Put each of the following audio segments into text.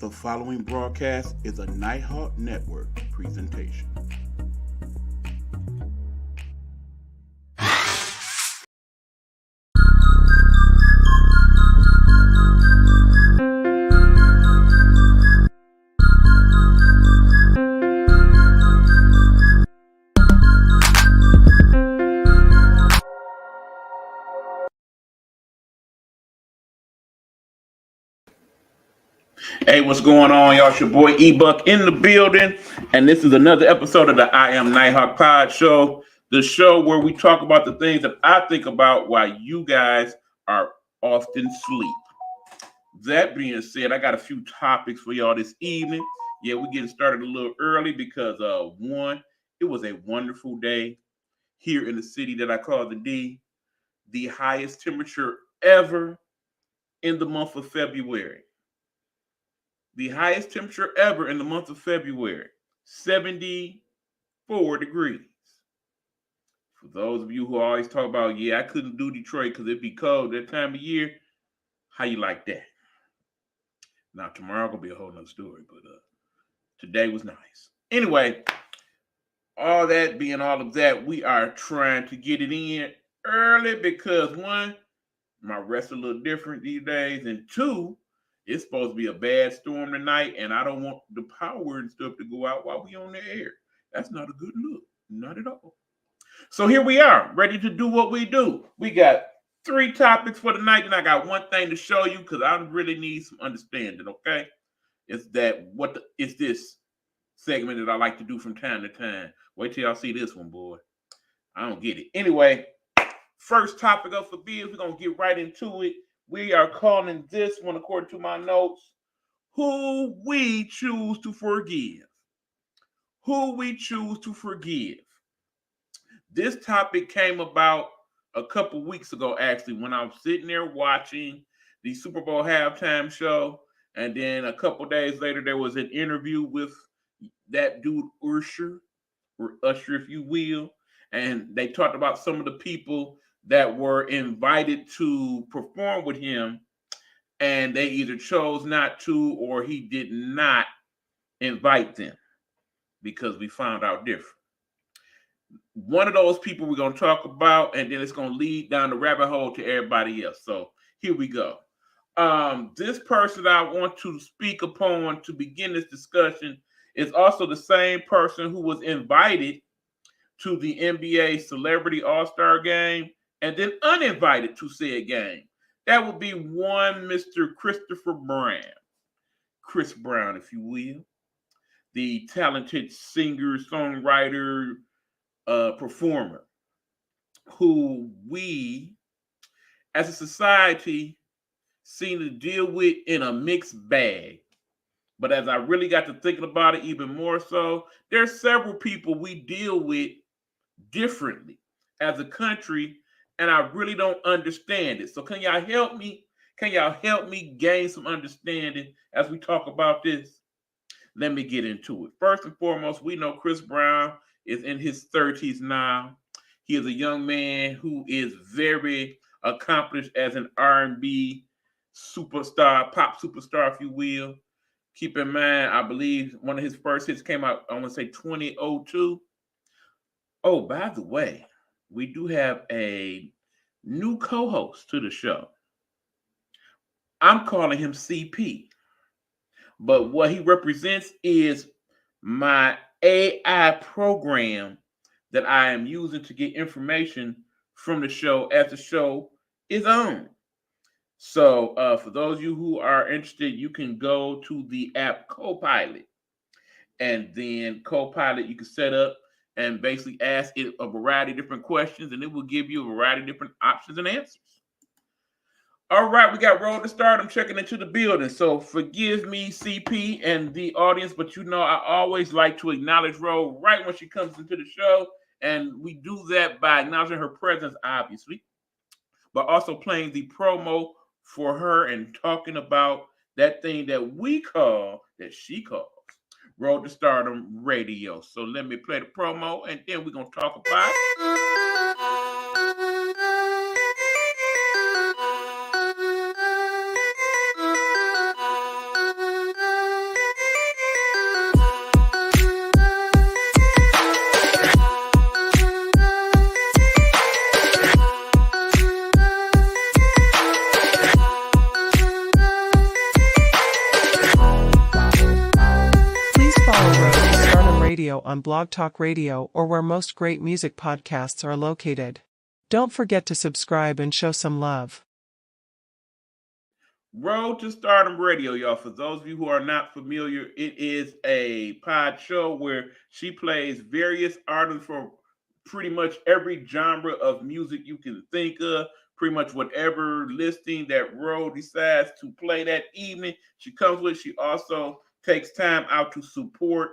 The following broadcast is a Nighthawk Network presentation. Hey, what's going on, y'all? It's your boy E-Buck in the building, and this is another episode of the I Am Nighthawk Podshow, the show where we talk about the things that I think about while you guys are often asleep. That being said, I got a few topics for y'all this evening. Yeah, we're getting started a little early because one, it was a wonderful day here in the city that I call the D, the highest temperature ever in the month of February. The highest temperature ever in the month of February, 74 degrees. For those of you who always talk about, yeah, I couldn't do Detroit because it'd be cold that time of year, how you like that? Now, tomorrow gonna be a whole nother story, but today was nice. Anyway, all that being all of that, we are trying to get it in early because one, my rest a little different these days, and two, it's supposed to be a bad storm tonight, and I don't want the power and stuff to go out while we on the air. That's not a good look. Not at all. So here we are, ready to do what we do. We got 3 topics for the night, and I got one thing to show you because I really need some understanding, okay? It's this segment that I like to do from time to time. Wait till y'all see this one, boy. I don't get it. Anyway, first topic up for biz, we're going to get right into it. We are calling this one, according to my notes, Who We Choose to Forgive. Who we choose to forgive. This topic came about a couple weeks ago, actually, when I was sitting there watching the Super Bowl halftime show. And then a couple days later, there was an interview with that dude, Usher, or Usher, if you will. And they talked about some of the people that were invited to perform with him, and they either chose not to or he did not invite them because we found out different. One of those people we're going to talk about, and then it's going to lead down the rabbit hole to everybody else. So here we go. This person I want to speak upon to begin this discussion is also the same person who was invited to the NBA Celebrity All-Star Game and then uninvited to said game. That would be one Mr. Christopher Brown. Chris Brown, if you will. The talented singer, songwriter, performer who we, as a society, seem to deal with in a mixed bag. But as I really got to thinking about it even more so, there's several people we deal with differently as a country, and I really don't understand it. So can y'all help me? Can y'all help me gain some understanding as we talk about this? Let me get into it. First and foremost, we know Chris Brown is in his 30s now. He is a young man who is very accomplished as an R&B superstar, pop superstar, if you will. Keep in mind, I believe one of his first hits came out, I want to say 2002. Oh, by the way, we do have a new co-host to the show. I'm calling him CP. But what he represents is my AI program that I am using to get information from the show as the show is on. So for those of you who are interested, you can go to the app Copilot. And then Copilot, you can set up and basically ask it a variety of different questions, and it will give you a variety of different options and answers. All right, we got Roll to Start. I'm checking into the building. So forgive me, CP, and the audience, but you know I always like to acknowledge Roll right when she comes into the show. And we do that by acknowledging her presence, obviously, but also playing the promo for her and talking about that thing that she calls Road to Stardom Radio. So let me play the promo, and then we're going to talk about it. Radio on Blog Talk Radio or where most great music podcasts are located. Don't forget to subscribe and show some love. Road to Stardom Radio, y'all. For those of you who are not familiar, it is a pod show where she plays various artists for pretty much every genre of music you can think of. Pretty much whatever listing that Road decides to play that evening, she comes with. She also takes time out to support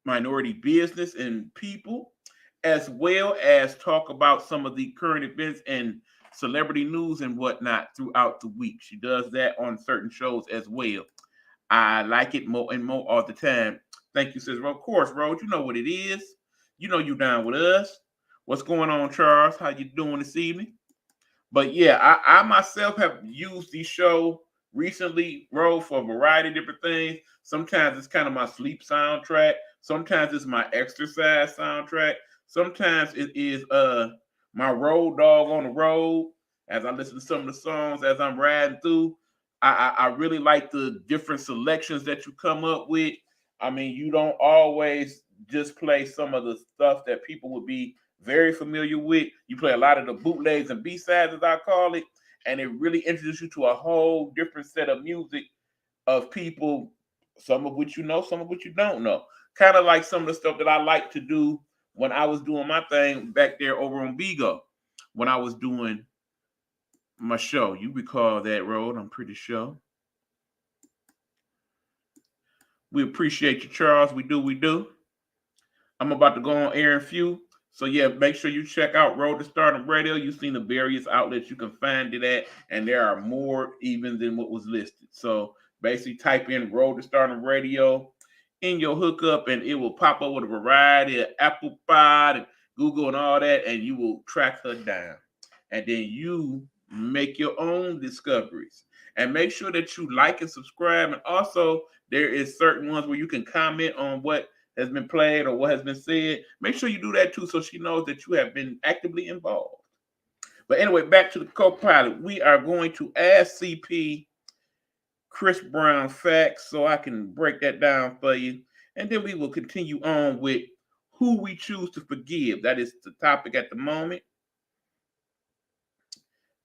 minority business and people, as well as talk about some of the current events and celebrity news and whatnot throughout the week. She does that on certain shows as well. I like it more and more all the time. Thank you, sis. Of course, Rose, you know what it is. You know you down with us. What's going on, Charles? How you doing this evening? But yeah, I myself have used the show recently, Rose, for a variety of different things. Sometimes it's kind of my sleep soundtrack. Sometimes it's my exercise soundtrack. Sometimes it is my road dog on the road as I listen to some of the songs as I'm riding through. I really like the different selections that you come up with. I mean, you don't always just play some of the stuff that people would be very familiar with. You play a lot of the bootlegs and B-sides, as I call it, and it really introduces you to a whole different set of music of people, some of which you know, some of which you don't know. Kind of like some of the stuff that I like to do when I was doing my thing back there over on Bigo, when I was doing my show. You recall that, Road, I'm pretty sure. We appreciate you, Charles. We do. I'm about to go on air in a few. So yeah, make sure you check out Road to Stardom Radio. You've seen the various outlets you can find it at, and there are more even than what was listed. So basically type in Road to Stardom Radio in your hookup, and it will pop up with a variety of Apple Pod and Google and all that, and you will track her down. And then you make your own discoveries. And make sure that you like and subscribe. And also, there is certain ones where you can comment on what has been played or what has been said. Make sure you do that too, so she knows that you have been actively involved. But anyway, back to the co-pilot. We are going to ask CP Chris Brown facts so I can break that down for you. And then we will continue on with who we choose to forgive. That is the topic at the moment.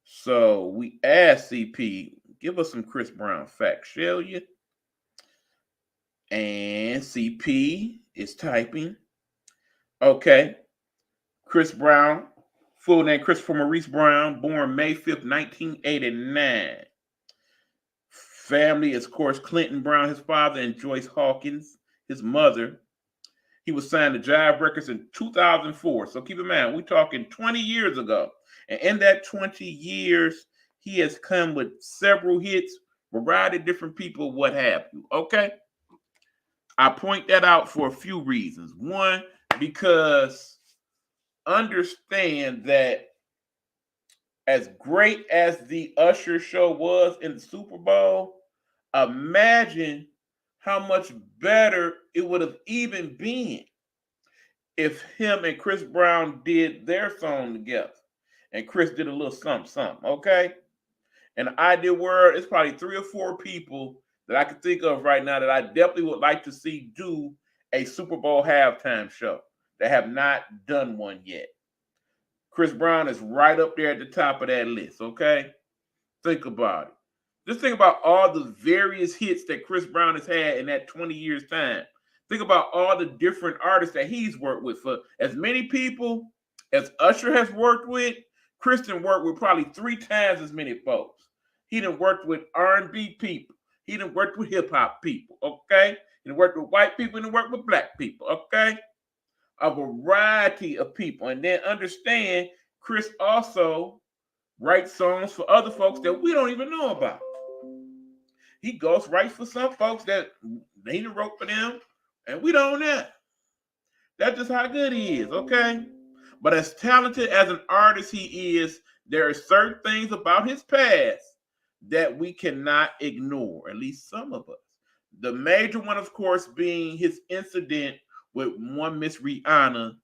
So we asked CP, give us some Chris Brown facts, shall you? And CP is typing. Okay. Chris Brown, full name Christopher Maurice Brown, born May 5th, 1989. Family is, of course, Clinton Brown, his father, and Joyce Hawkins, his mother. He was signed to Jive Records in 2004. So keep in mind, we're talking 20 years ago. And in that 20 years, he has come with several hits, variety of different people, what have you. Okay? I point that out for a few reasons. One, because understand that as great as the Usher show was in the Super Bowl, imagine how much better it would have even been if him and Chris Brown did their song together. And Chris did a little something, okay? In the ideal world, it's probably 3 or 4 people that I can think of right now that I definitely would like to see do a Super Bowl halftime show that have not done one yet. Chris Brown is right up there at the top of that list, okay? Think about it. Just think about all the various hits that Chris Brown has had in that 20 years' time. Think about all the different artists that he's worked with. For as many people as Usher has worked with, Kristen worked with probably 3 times as many folks. He done worked with R&B people. He done worked with hip-hop people, okay? He done worked with white people and he worked with black people, okay? A variety of people. And then understand, Chris also writes songs for other folks that we don't even know about. He ghostwrites for some folks that they wrote for them, and we don't know. That's just how good he is, okay? But as talented as an artist he is, there are certain things about his past that we cannot ignore, at least some of us. The major one, of course, being his incident with one Miss Rihanna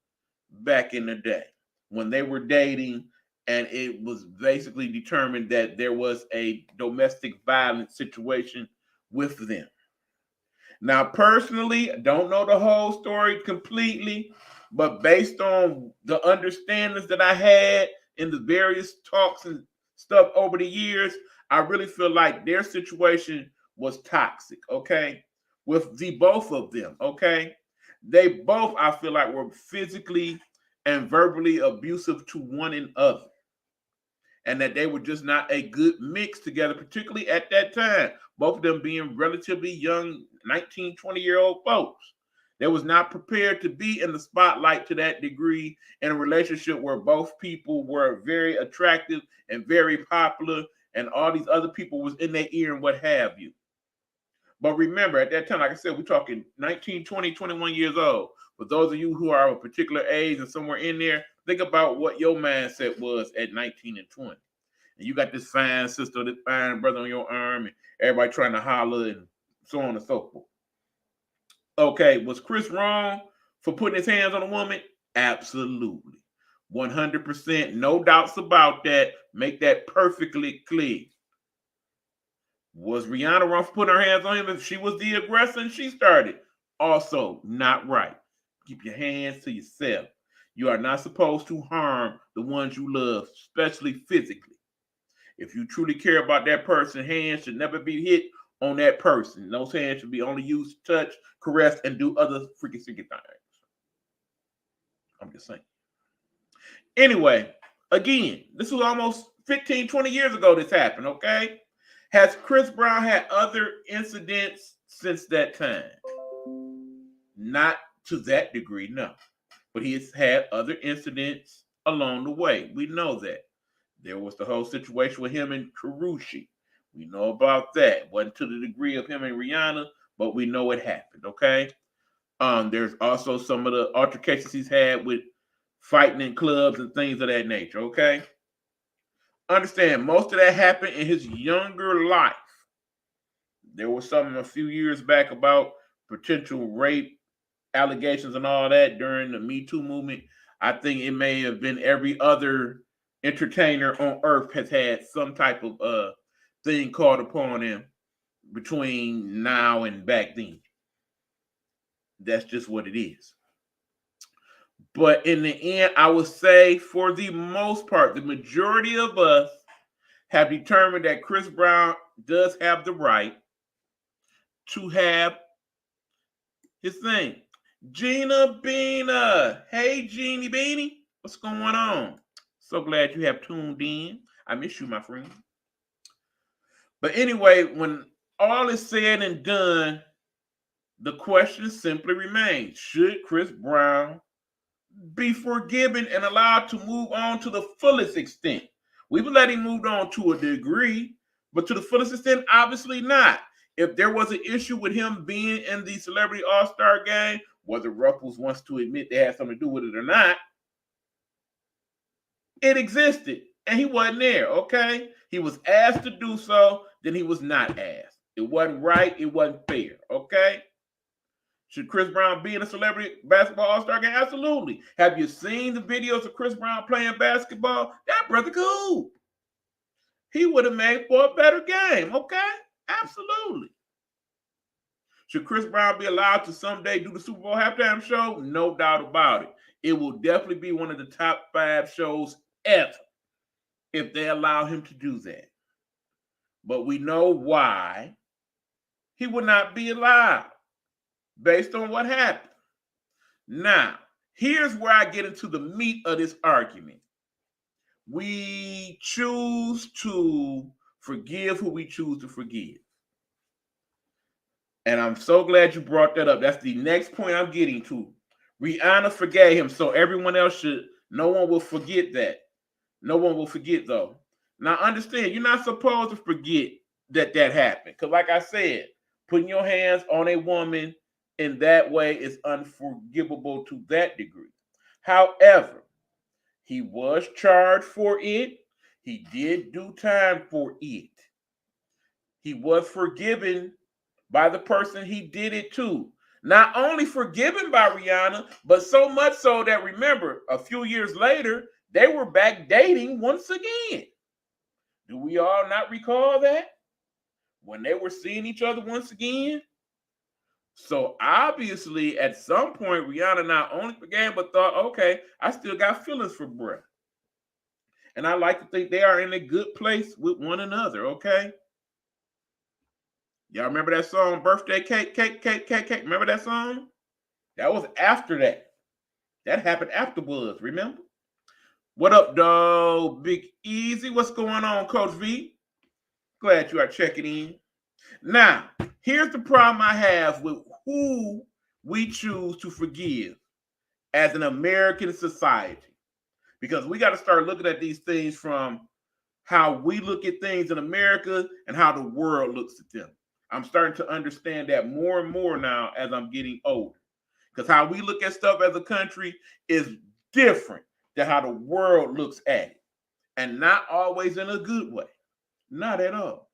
back in the day when they were dating, and it was basically determined that there was a domestic violence situation with them. Now, personally, I don't know the whole story completely, but based on the understandings that I had in the various talks and stuff over the years, I really feel like their situation was toxic, okay? With the both of them, okay? They both, I feel like, were physically and verbally abusive to one another, and that they were just not a good mix together, particularly at that time. Both of them being relatively young, 19, 20-year-old folks. They was not prepared to be in the spotlight to that degree in a relationship where both people were very attractive and very popular, and all these other people was in their ear and what have you. But remember, at that time, like I said, we're talking 19, 20, 21 years old. For those of you who are of a particular age and somewhere in there, think about what your mindset was at 19 and 20. And you got this fine sister, this fine brother on your arm, and everybody trying to holler and so on and so forth. Okay, was Chris wrong for putting his hands on a woman? Absolutely. 100%. No doubts about that. Make that perfectly clear. Was Rihanna wrong for putting her hands on him if she was the aggressor and she started? Also, not right. Keep your hands to yourself. You are not supposed to harm the ones you love, especially physically. If you truly care about that person, hands should never be hit on that person. Those hands should be only used to touch, caress, and do other freaky things. I'm just saying. Anyway, again, this was almost 15, 20 years ago this happened, okay? Has Chris Brown had other incidents since that time? Not to that degree, no. But he has had other incidents along the way. We know that. There was the whole situation with him and Karushi. We know about that. Wasn't to the degree of him and Rihanna, but we know it happened, okay? There's also some of the altercations he's had with fighting in clubs and things of that nature, okay? Understand, most of that happened in his younger life. There was something a few years back about potential rape allegations and all that during the Me Too movement. I think it may have been every other entertainer on earth has had some type of thing called upon him between now and back then. That's just what it is. But in the end, I would say for the most part, the majority of us have determined that Chris Brown does have the right to have his thing. Gina Beana. Hey, Jeannie Beanie. What's going on? So glad you have tuned in. I miss you, my friend. But anyway, when all is said and done, the question simply remains, should Chris Brown be forgiven and allowed to move on to the fullest extent? We've let him move on to a degree, but to the fullest extent, obviously not. If there was an issue with him being in the Celebrity All-Star game, whether Ruffles wants to admit they had something to do with it or not, it existed, and he wasn't there, okay? He was asked to do so, then he was not asked. It wasn't right, it wasn't fair, okay? Should Chris Brown be in a Celebrity Basketball All-Star game? Absolutely. Have you seen the videos of Chris Brown playing basketball? That brother cool. He would have made for a better game, okay? Absolutely. Should Chris Brown be allowed to someday do the Super Bowl halftime show? No doubt about it. It will definitely be one of the top 5 shows ever if they allow him to do that. But we know why he would not be allowed based on what happened. Now, here's where I get into the meat of this argument. We choose to forgive who we choose to forgive. And I'm so glad you brought that up. That's the next point I'm getting to. Rihanna forgave him, so everyone else should. No one will forget that. No one will forget, though. Now, understand, you're not supposed to forget that happened. Because like I said, putting your hands on a woman in that way is unforgivable to that degree. However, he was charged for it. He did do time for it. He was forgiven by the person he did it to. Not only forgiven by Rihanna, but so much so that, remember, a few years later, they were back dating once again. Do we all not recall that? When they were seeing each other once again? So obviously, at some point, Rihanna not only forgave but thought, okay, I still got feelings for bruh. And I like to think they are in a good place with one another, okay? Y'all remember that song, Birthday Cake, Cake, Cake, Cake, Cake? Remember that song? That was after that. That happened afterwards, remember? What up, dog? Big Easy. What's going on, Coach V? Glad you are checking in. Now, here's the problem I have with who we choose to forgive as an American society. Because we got to start looking at these things from how we look at things in America and how the world looks at them. I'm starting to understand that more and more now as I'm getting older. Because how we look at stuff as a country is different than how the world looks at it. And not always in a good way. Not at all.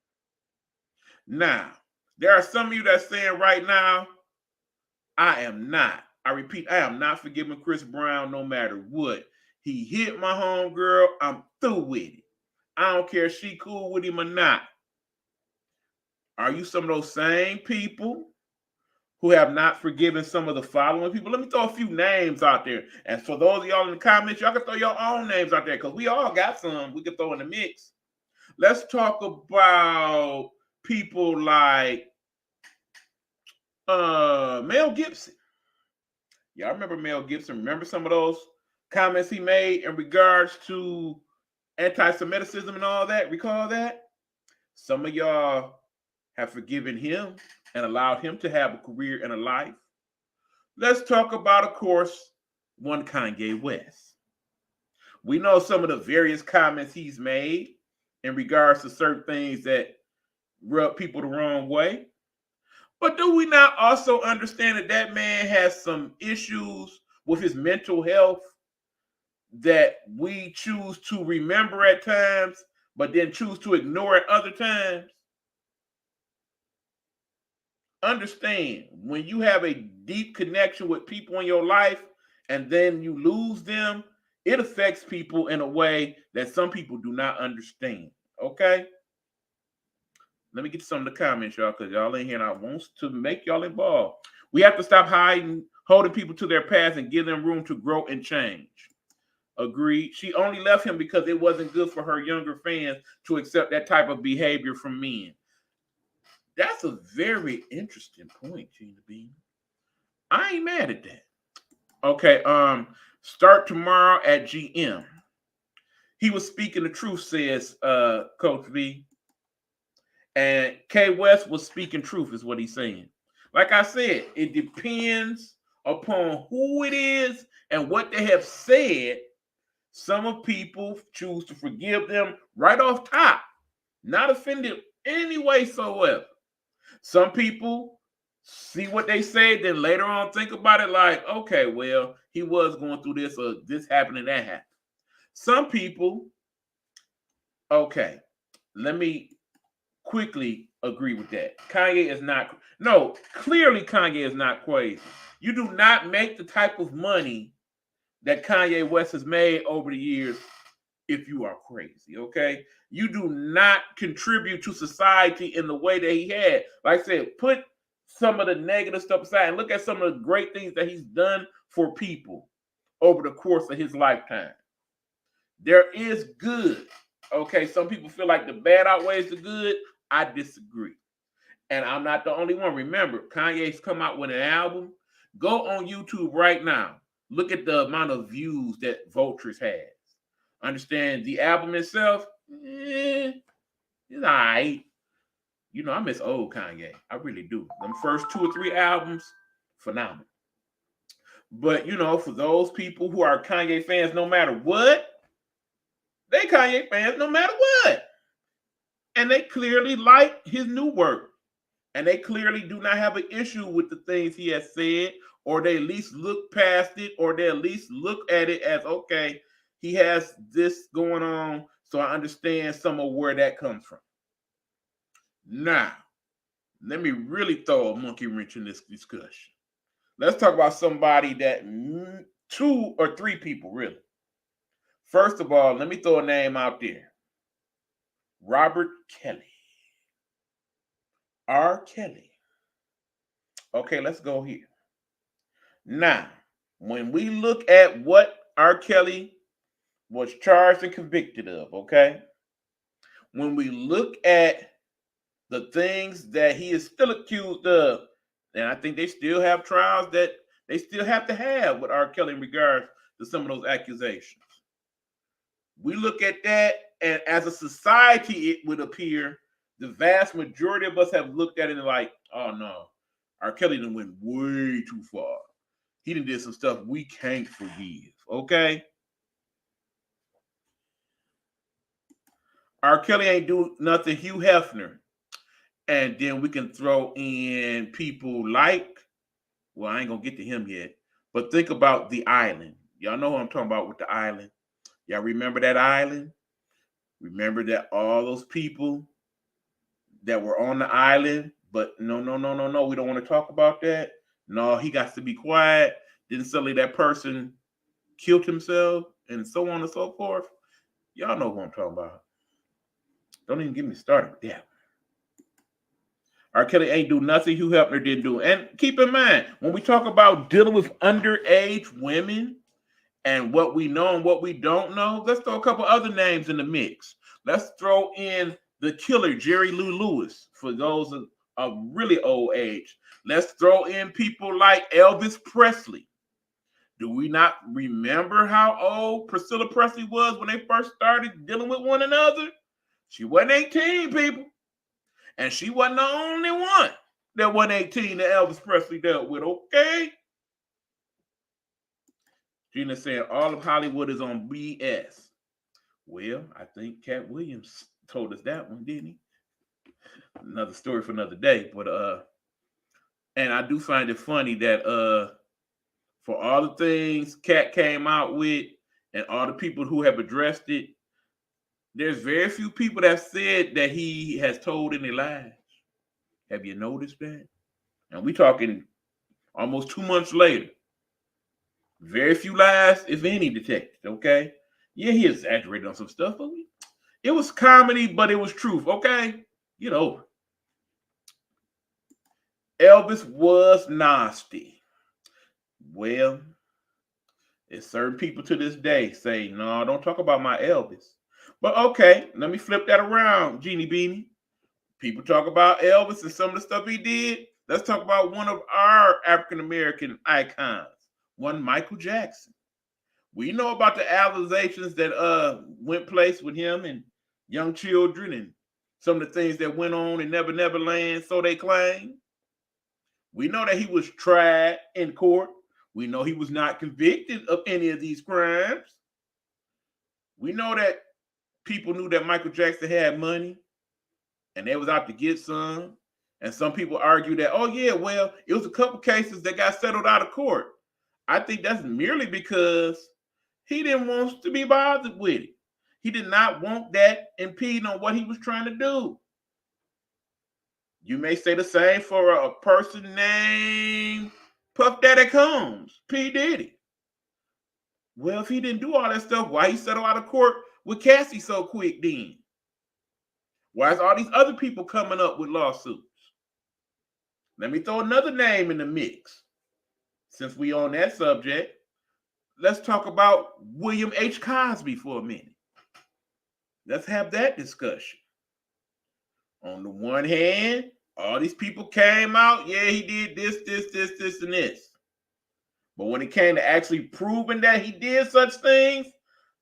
Now, there are some of you that's saying right now, I am not. I repeat, I am not forgiving Chris Brown no matter what. He hit my homegirl. I'm through with it. I don't care if she cool with him or not. Are you some of those same people who have not forgiven some of the following people? Let me throw a few names out there. And for those of y'all in the comments, y'all can throw your own names out there because we all got some we can throw in the mix. Let's talk about people like Mel Gibson. Y'all remember Mel Gibson? Remember some of those comments he made in regards to anti-Semitism and all that? Recall that? Some of y'all have forgiven him and allowed him to have a career and a life. Let's talk about, of course, one Kanye West. We know some of the various comments he's made in regards to certain things that rub people the wrong way. But do we not also understand that that man has some issues with his mental health that we choose to remember at times, but then choose to ignore at other times? Understand, when you have a deep connection with people in your life and then you lose them, it affects people in a way that some people do not understand. Okay? Let me get some of the comments, y'all, because y'all in here and I want to make y'all involved. We have to stop holding people to their past and give them room to grow and change. Agreed. She only left him because it wasn't good for her younger fans to accept that type of behavior from men. That's a very interesting point, Gina Bean. I ain't mad at that. Okay, start tomorrow at GM. He was speaking the truth, says Coach V. And K West was speaking truth, is what he's saying. Like I said, it depends upon who it is and what they have said. Some of people choose to forgive them right off top, not offended any way soever. Some people see what they say, then later on think about it like, okay, well, he was going through this or this happened and that happened. Some people, okay, let me quickly agree with that. Kanye is not, no, clearly Kanye is not crazy. You do not make the type of money that Kanye West has made over the years if you are crazy, okay? You do not contribute to society in the way that he had. Like I said, put some of the negative stuff aside and look at some of the great things that he's done for people over the course of his lifetime. There is good, okay? Some people feel like the bad outweighs the good. I disagree. And I'm not the only one. Remember, Kanye's come out with an album. Go on YouTube right now. Look at the amount of views that Vultures has. Understand the album itself, it's all right. You know, I miss old Kanye. I really do. Them first 2 or 3 albums, phenomenal. But, you know, for those people who are Kanye fans no matter what, they Kanye fans no matter what. And they clearly like his new work. And they clearly do not have an issue with the things he has said, or they at least look past it, or they at least look at it as, okay, he has this going on, so I understand some of where that comes from. Now, let me really throw a monkey wrench in this discussion. Let's talk about somebody that 2 or 3 people, really. First of all, let me throw a name out there. Robert Kelly. R. Kelly. Okay, let's go here. Now, when we look at what R. Kelly was charged and convicted of, okay, when we look at the things that he is still accused of, and I think they still have trials that they still have to have with R. Kelly in regards to some of those accusations. We look at that, and as a society, it would appear the vast majority of us have looked at it and like, oh no, R. Kelly done went way too far. He done did some stuff we can't forgive. Okay, R. Kelly ain't do nothing. Hugh Hefner, and then we can throw in people like, well, I ain't gonna get to him yet, but think about the island. Y'all know who I'm talking about with the island. Y'all remember that island? Remember that all those people that were on the island, but no, no, no, no, no, we don't want to talk about that. No, he got to be quiet. Then suddenly that person killed himself, and so on and so forth. Y'all know who I'm talking about. Don't even get me started with that. R. Kelly ain't do nothing Hugh Hefner didn't do. And keep in mind, when we talk about dealing with underage women and what we know and what we don't know, let's throw a couple other names in the mix. Let's throw in the killer, Jerry Lee Lewis, for those of really old age. Let's throw in people like Elvis Presley. Do we not remember how old Priscilla Presley was when they first started dealing with one another? She wasn't 18, people. And she wasn't the only one that wasn't 18 that Elvis Presley dealt with, okay? Gina saying all of Hollywood is on BS. Well, I think Cat Williams told us that one, didn't he? Another story for another day. But and I do find it funny that for all the things Cat came out with and all the people who have addressed it, there's very few people that said that he has told any lies. Have you noticed that? And we talking almost 2 months later. Very few lies, if any, detected, okay? Yeah, he exaggerated on some stuff, but it was comedy, but it was truth, okay? Get over. Elvis was nasty. Well, there's certain people to this day say, no, don't talk about my Elvis. But okay, let me flip that around, Jeannie Beanie. People talk about Elvis and some of the stuff he did. Let's talk about one of our African American icons, one Michael Jackson. We know about the allegations that went place with him and young children and some of the things that went on in Never Never Land, so they claim. We know that he was tried in court. We know he was not convicted of any of these crimes. We know that people knew that Michael Jackson had money and they was out to get some. And some people argue that, oh yeah, well, it was a couple cases that got settled out of court. I think that's merely because he didn't want to be bothered with it. He did not want that impeding on what he was trying to do. You may say the same for a person named Puff Daddy Combs, P. Diddy. Well, if he didn't do all that stuff, why he settled out of court with Cassie so quick then? Why is all these other people coming up with lawsuits? Let me throw another name in the mix. Since we on that subject, let's talk about William H. Cosby for a minute. Let's have that discussion. On the one hand, all these people came out, yeah, he did this, and this. But when it came to actually proving that he did such things,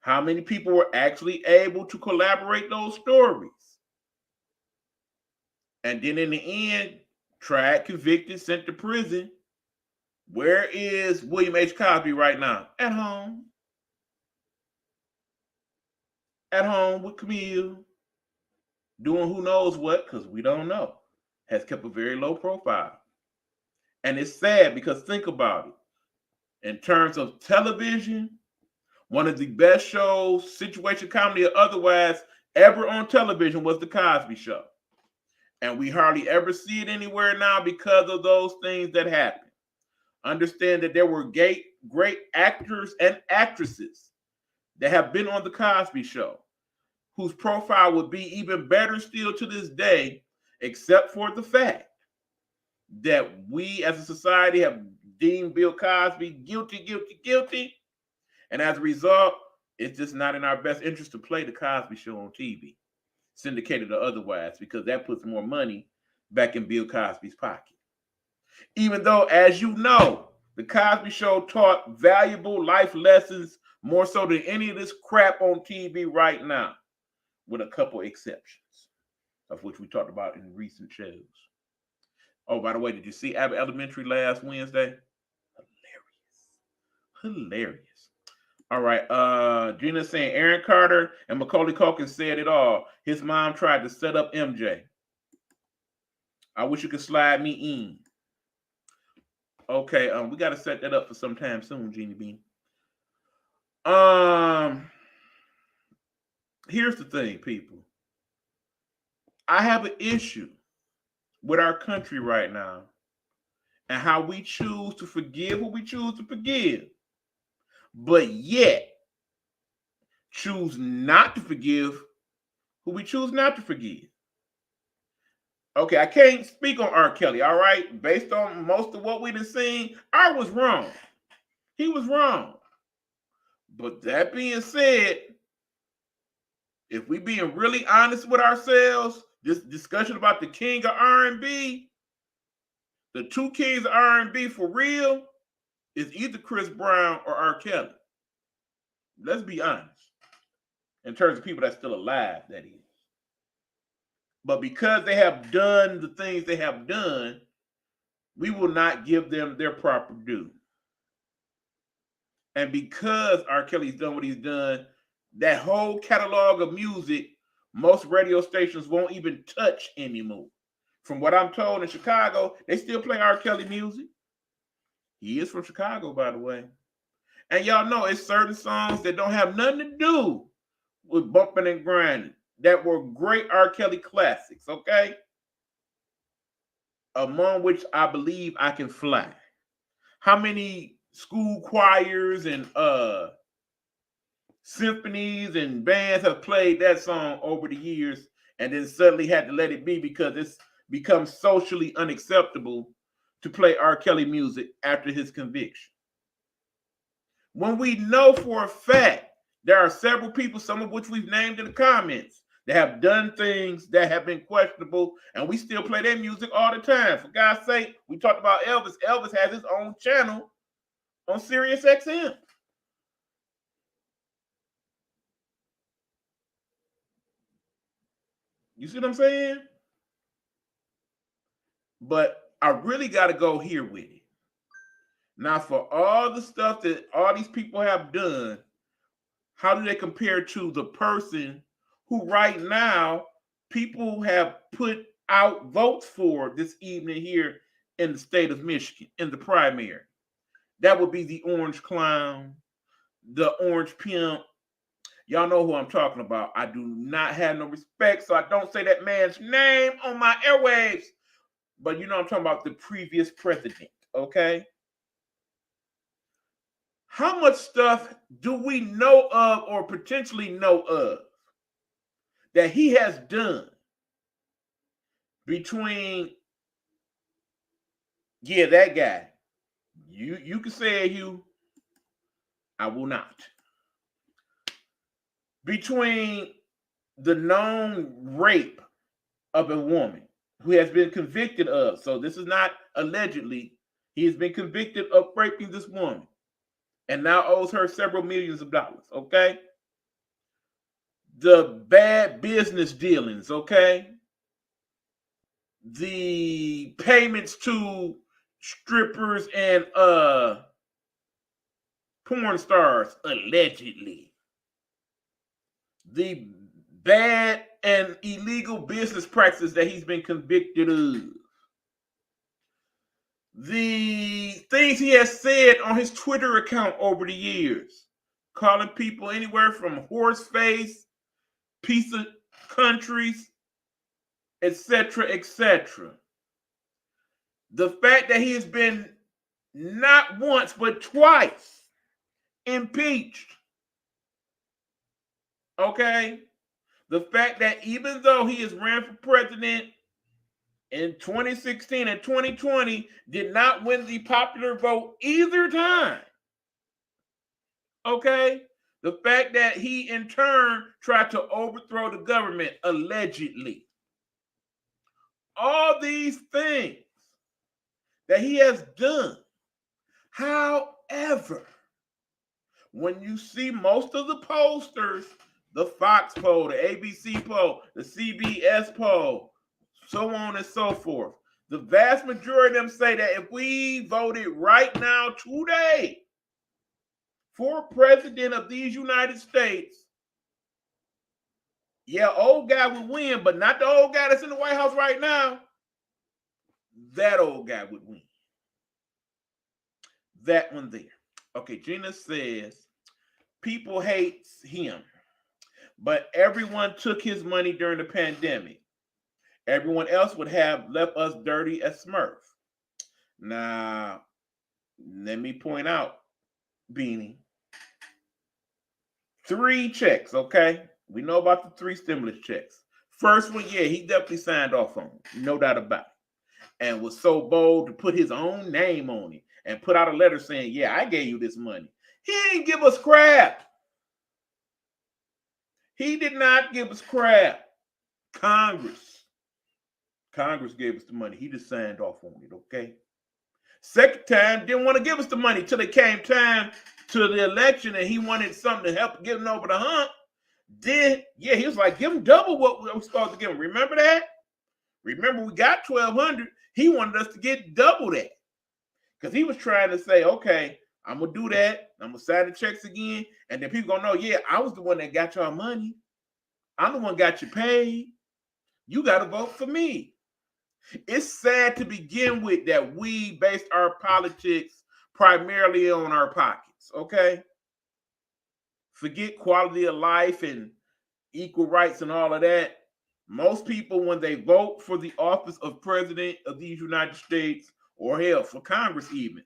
how many people were actually able to collaborate those stories? And then in the end, tried, convicted, sent to prison. Where is William H. Cosby right now? At home. At home with Camille. Doing who knows what, because we don't know. Has kept a very low profile. And it's sad because think about it. In terms of television, one of the best shows, situation comedy or otherwise, ever on television was The Cosby Show. And we hardly ever see it anywhere now because of those things that happened. Understand that there were great actors and actresses that have been on The Cosby Show, whose profile would be even better still to this day, except for the fact that we as a society have deemed Bill Cosby guilty. And as a result, it's just not in our best interest to play the Cosby Show on TV, syndicated or otherwise, because that puts more money back in Bill Cosby's pocket. Even though, as you know, the Cosby Show taught valuable life lessons more so than any of this crap on TV right now, with a couple exceptions, of which we talked about in recent shows. Oh, by the way, did you see Abbott Elementary last Wednesday? Hilarious. All right. Gina's saying Aaron Carter and Macaulay Culkin said it all. His mom tried to set up MJ. I wish you could slide me in. Okay, we got to set that up for sometime soon, Jeannie Bean. Here's the thing, people. I have an issue with our country right now and how we choose to forgive who we choose to forgive, but yet choose not to forgive who we choose not to forgive. Okay, I can't speak on R. Kelly, all right? Based on most of what we've been seeing, I was wrong. He was wrong. But that being said, if we being really honest with ourselves, this discussion about the king of R&B, the two kings of R&B for real, is either Chris Brown or R. Kelly. Let's be honest. In terms of people that's still alive, that is. But because they have done the things they have done, we will not give them their proper due. And because R. Kelly's done what he's done, that whole catalog of music, most radio stations won't even touch anymore. From what I'm told in Chicago, they still play R. Kelly music. He is from Chicago, by the way. And y'all know it's certain songs that don't have nothing to do with bumping and grinding that were great R. Kelly classics, okay? Among which I believe I Can Fly. How many school choirs and symphonies and bands have played that song over the years and then suddenly had to let it be because it's become socially unacceptable to play R. Kelly music after his conviction? When we know for a fact there are several people, some of which we've named in the comments, that have done things that have been questionable, and we still play their music all the time. For God's sake, we talked about Elvis. Elvis has his own channel on Sirius XM. You see what I'm saying? But I really got to go here with it. Now, for all the stuff that all these people have done, how do they compare to the person who right now people have put out votes for this evening here in the state of Michigan in the primary? That would be the Orange Clown, the Orange Pimp. Y'all know who I'm talking about. I do not have no respect, so I don't say that man's name on my airwaves. But you know I'm talking about the previous president, okay? How much stuff do we know of or potentially know of that he has done between, that guy? You can say it, Hugh. I will not. Between the known rape of a woman who has been convicted of, so this is not allegedly, he has been convicted of raping this woman and now owes her several millions of dollars, okay? The bad business dealings, okay? The payments to strippers and porn stars, allegedly. The bad and illegal business practices that he's been convicted of. The things he has said on his Twitter account over the years, calling people anywhere from horse face, piece of countries, etc., etc. The fact that he has been not once but twice impeached. Okay? The fact that even though he has ran for president in 2016 and 2020 did not win the popular vote either time. Okay? The fact that he in turn tried to overthrow the government, allegedly. All these things that he has done. However, when you see most of the pollsters, the Fox poll, the ABC poll, the CBS poll, so on and so forth, the vast majority of them say that if we voted right now today for president of these United States, yeah, old guy would win, but not the old guy that's in the White House right now. That old guy would win. That one there. Okay, Gina says, people hate him, but everyone took his money during the pandemic. Everyone else would have left us dirty as Smurf. Now, let me point out, Beanie. 3 checks, okay? We know about the 3 stimulus checks. First one, yeah, he definitely signed off on it, no doubt about it. And was so bold to put his own name on it and put out a letter saying, yeah, I gave you this money. He ain't give us crap. He did not give us crap. Congress gave us the money. He just signed off on it, okay? Second time, didn't want to give us the money till it came time to the election and he wanted something to help get him over the hump. Then, yeah, he was like, give him double what we were supposed to give him. Remember that? Remember, we got $1,200. He wanted us to get double that. Because he was trying to say, okay, I'm going to do that. I'm going to sign the checks again. And then people going to know, yeah, I was the one that got y'all money. I'm the one got you paid. You got to vote for me. It's sad to begin with that we based our politics primarily on our pockets, okay? Forget quality of life and equal rights and all of that. Most people, when they vote for the office of president of these United States, or hell, for Congress even,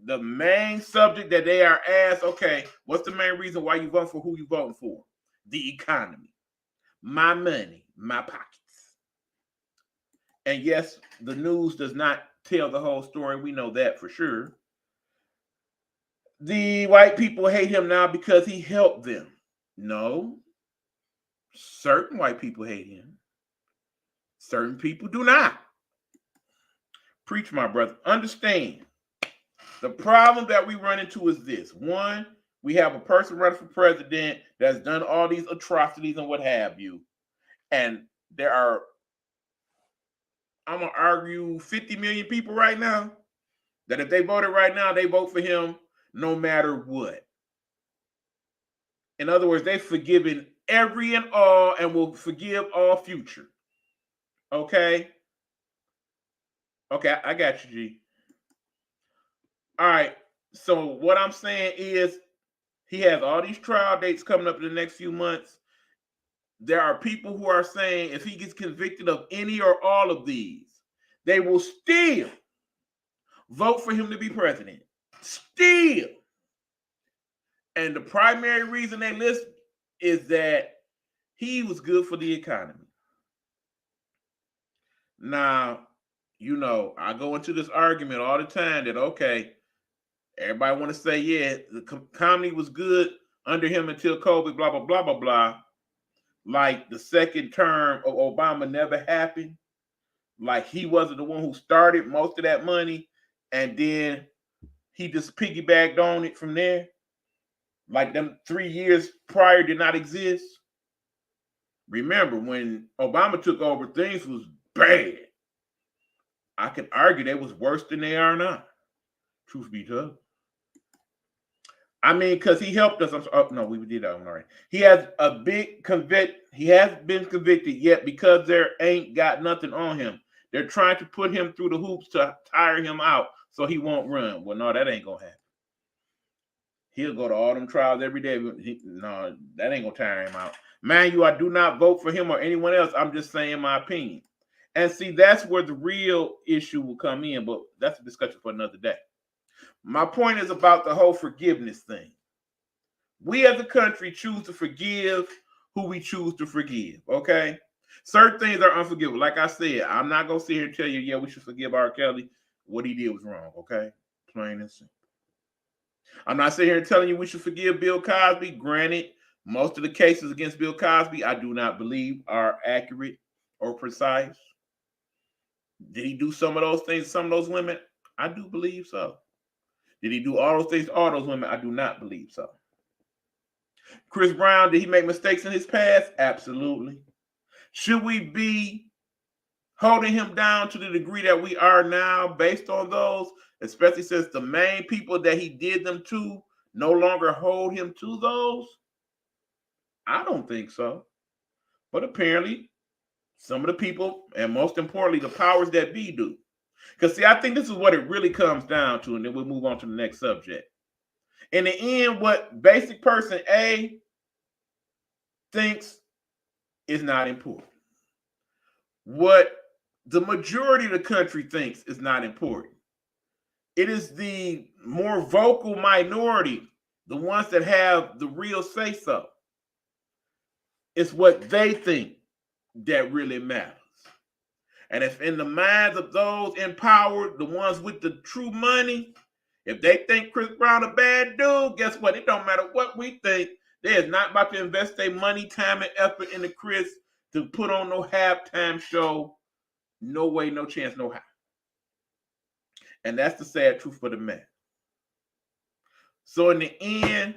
the main subject that they are asked, okay, what's the main reason why you vote for who you voting for? The economy, my money, my pockets. And yes, the news does not tell the whole story. We know that for sure. The white people hate him now because he helped them. No. Certain white people hate him. Certain people do not. Preach, my brother. Understand. The problem that we run into is this. One, we have a person running for president that's done all these atrocities and what have you. And there are, I'm going to argue, 50 million people right now that if they voted right now, they vote for him no matter what. In other words, they've forgiven every and all and will forgive all future. Okay? Okay, I got you, G. All right. So what I'm saying is he has all these trial dates coming up in the next few months. There are people who are saying if he gets convicted of any or all of these, they will still vote for him to be president. Still. And the primary reason they list is that he was good for the economy. Now, you know, I go into this argument all the time that, okay, everybody want to say, yeah, the economy was good under him until COVID, blah, blah, blah, blah, blah. Like the second term of Obama never happened. Like he wasn't the one who started most of that money. And then he just piggybacked on it from there. Like them 3 years prior did not exist. Remember, when Obama took over, things was bad. I could argue they was worse than they are now. Truth be told. I mean, because he helped us. No, we did that one already. He has a big He has been convicted yet because there ain't got nothing on him. They're trying to put him through the hoops to tire him out so he won't run. Well, no, that ain't gonna happen. He'll go to all them trials every day. No, that ain't gonna tire him out. Man, I do not vote for him or anyone else. I'm just saying my opinion. And see, that's where the real issue will come in, but that's a discussion for another day. My point is about the whole forgiveness thing. We as a country choose to forgive who we choose to forgive, okay? Certain things are unforgivable. Like I said, I'm not gonna sit here and tell you, yeah, we should forgive R. Kelly. What he did was wrong, okay? Plain and simple. I'm not sitting here telling you we should forgive Bill Cosby. Granted, most of the cases against Bill Cosby, I do not believe are accurate or precise. Did he do some of those things to some of those women? I do believe so. Did he do all those things to all those women? I do not believe so. Chris Brown, did he make mistakes in his past? Absolutely. Should we be holding him down to the degree that we are now based on those, especially since the main people that he did them to no longer hold him to those? I don't think so. But apparently, some of the people, and most importantly, the powers that be do. Because, see, I think this is what it really comes down to, and then we'll move on to the next subject. In the end, what basic person A thinks is not important. What the majority of the country thinks is not important. It is the more vocal minority, the ones that have the real say-so. It's what they think that really matters. And if in the minds of those in power, the ones with the true money, if they think Chris Brown a bad dude, guess what? It don't matter what we think. They is not about to invest their money, time, and effort into Chris to put on no halftime show. No way, no chance, no how. And that's the sad truth for the man. So in the end,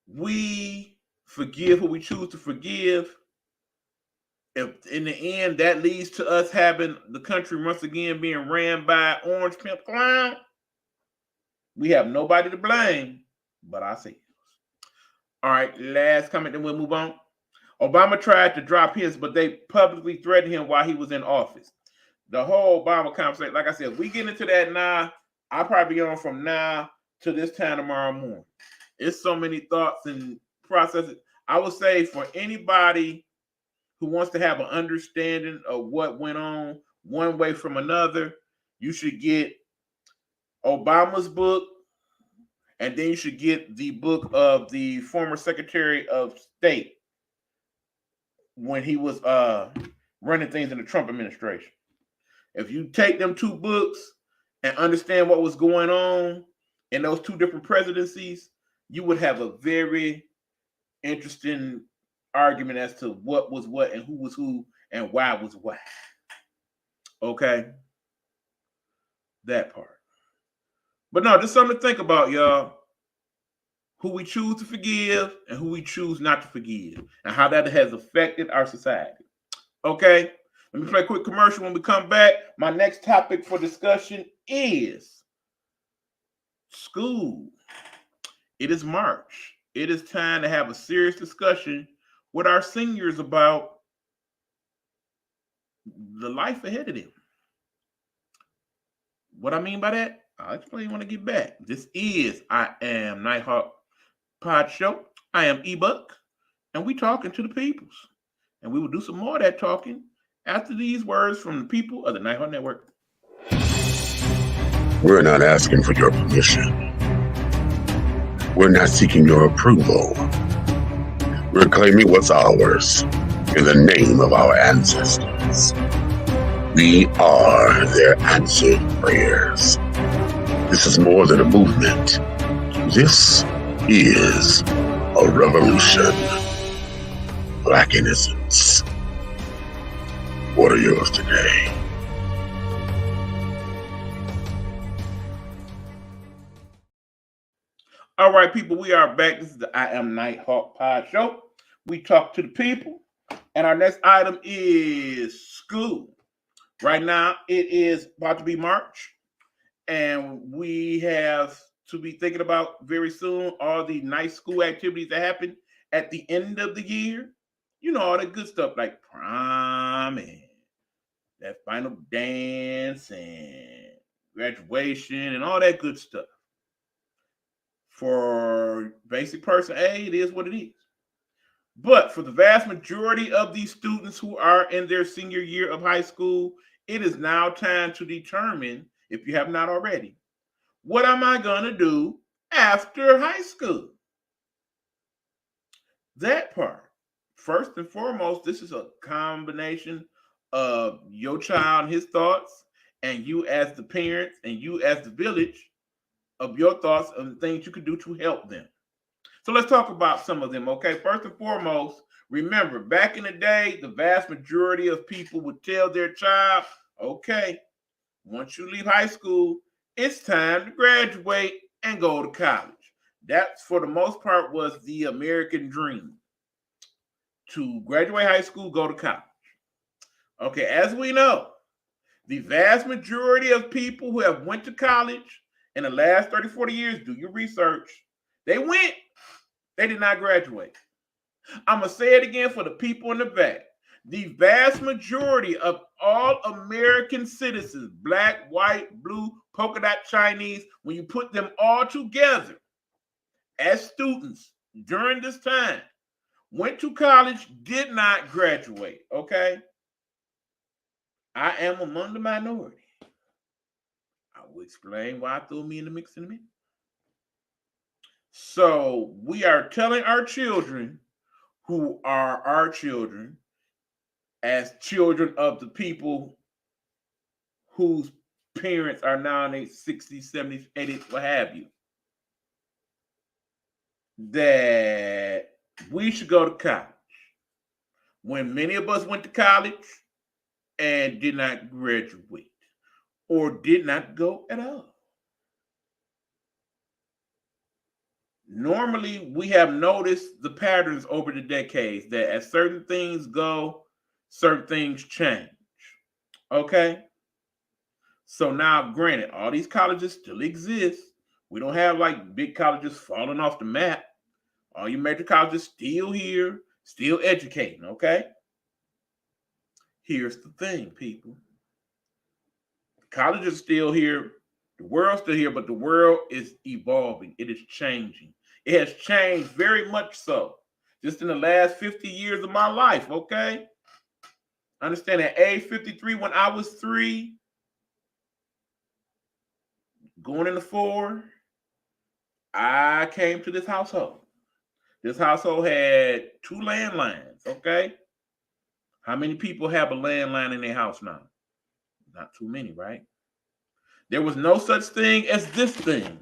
we forgive who we choose to forgive. If in the end that leads to us having the country once again being ran by orange pimp clown, we have nobody to blame but ourselves. All right, last comment, then we'll move on. Obama tried to drop his, but they publicly threatened him while he was in office. The whole Obama conversation, like I said, we get into that now. I'll probably be on from now to this time tomorrow morning. It's so many thoughts and processes. I would say for anybody who wants to have an understanding of what went on one way from another, you should get Obama's book, and then you should get the book of the former Secretary of State when he was running things in the Trump administration. If you take them two books and understand what was going on in those two different presidencies, you would have a very interesting argument as to what was what and who was who and why was why. Okay? That part. But no, just something to think about, y'all. Who we choose to forgive and who we choose not to forgive, and how that has affected our society. Okay? Let me play a quick commercial. When we come back, my next topic for discussion is school. It is March. It is time to have a serious discussion with our seniors about the life ahead of them. What I mean by that, I'll explain when I get back. This is I Am Nighthawk Podshow. I am E-Buck, and we talking to the peoples. And we will do some more of that talking after these words from the people of the Nighthawk Network. We're not asking for your permission. We're not seeking your approval. We're claiming what's ours in the name of our ancestors. We are their answered prayers. This is more than a movement. This is a revolution. Black innocence. What are yours today? All right, people, we are back. This is the I Am Nighthawk Pod Show. We talk to the people, and our next item is school. Right now, it is about to be March, and we have to be thinking about very soon all the nice school activities that happen at the end of the year. You know, all the good stuff like prom and that final dance and graduation and all that good stuff. For basic person A, it is what it is. But for the vast majority of these students who are in their senior year of high school, it is now time to determine, if you have not already, what am I going to do after high school? That part. first and foremost, this is a combination of your child and his thoughts, and you as the parents, and you as the village of your thoughts and things you can do to help them. So let's talk about some of them, okay? First and foremost, remember, back in the day, the vast majority of people would tell their child, okay, once you leave high school, it's time to graduate and go to college. That, for the most part, was the American dream. To graduate high school, go to college. Okay, as we know, the vast majority of people who have went to college in the last 30, 40 years, do your research, they went, they did not graduate. I'm going to say it again for the people in the back. The vast majority of all American citizens, black, white, blue, polka dot Chinese, when you put them all together as students during this time, went to college, did not graduate, okay? I am among the minority. I will explain why I threw me in the mix in a minute. So we are telling our children, who are our children, as children of the people whose parents are now in their 60s, 70s, 80s, what have you, that we should go to college. When many of us went to college and did not graduate or did not go at all. Normally, we have noticed the patterns over the decades that as certain things go, certain things change. Okay? So now, granted, all these colleges still exist. We don't have like big colleges falling off the map. All your major colleges still here, still educating, okay? Here's the thing, people. College is still here. The world's still here, but the world is evolving. It is changing. It has changed very much so. Just in the last 50 years of my life, okay? Understand at age 53, when I was 3, going into 4, I came to this household. This household had 2 landlines, okay? How many people have a landline in their house now? Not too many, right? There was no such thing as this thing.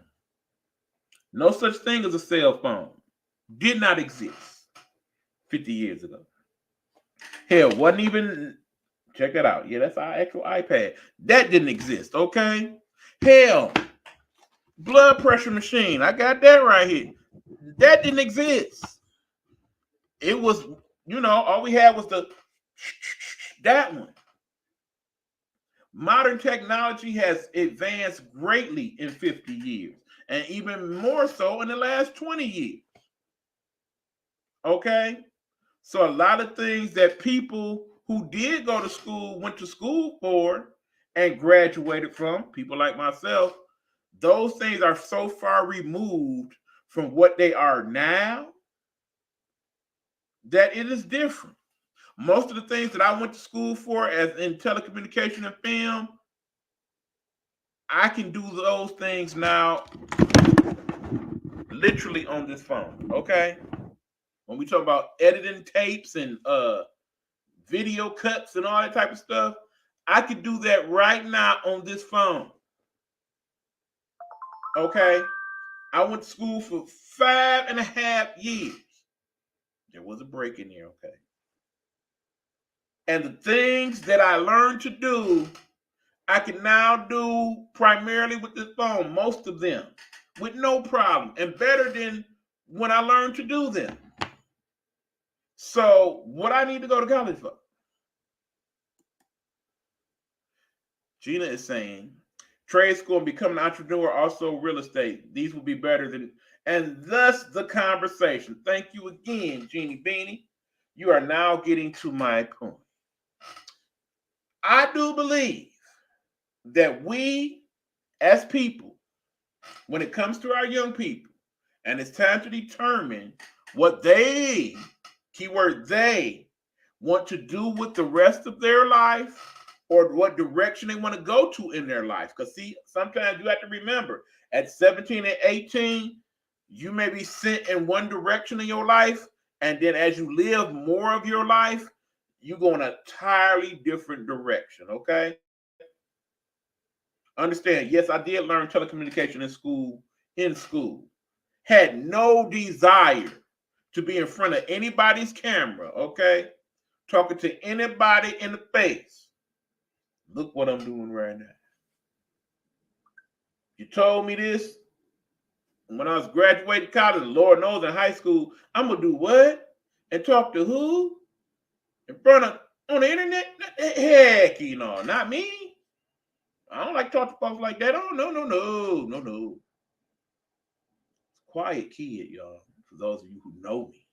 No such thing as a cell phone. Did not exist 50 years ago. Hell, wasn't even, check that out. Yeah, that's our actual iPad. That didn't exist, okay? Hell, blood pressure machine. I got that right here. That didn't exist. It was, all we had was that one. Modern technology has advanced greatly in 50 years, and even more so in the last 20 years. Okay? So a lot of things that people who did go to school, went to school for, and graduated from, people like myself, those things are so far removed from what they are now that it is different. Most of the things that I went to school for, as in telecommunication and film, I can do those things now literally on this phone, okay? When we talk about editing tapes and video cuts and all that type of stuff, I can do that right now on this phone, okay? I went to school for 5.5 years. There was a break in there, okay? And the things that I learned to do, I can now do primarily with this phone, most of them, with no problem, and better than when I learned to do them. So what I need to go to college for? Gina is saying, trade school and become an entrepreneur, also real estate. These will be better than, and thus the conversation. Thank you again, Jeannie Beanie. You are now getting to my point. I do believe that we, as people, when it comes to our young people, and it's time to determine what they, keyword they, want to do with the rest of their life, or what direction they want to go to in their life. Because see, sometimes you have to remember, at 17 and 18, you may be sent in one direction in your life, And then as you live more of your life, you go in an entirely different direction, okay? Understand, yes, I did learn telecommunication in school. Had no desire to be in front of anybody's camera, okay? Talking to anybody in the face. Look what I'm doing right now. You told me this when I was graduating college, Lord knows in high school, I'm gonna do what? And talk to who? In front of on the internet? Heck, not me. I don't like to talk to folks like that. Oh, no. Quiet kid, y'all, for those of you who know me.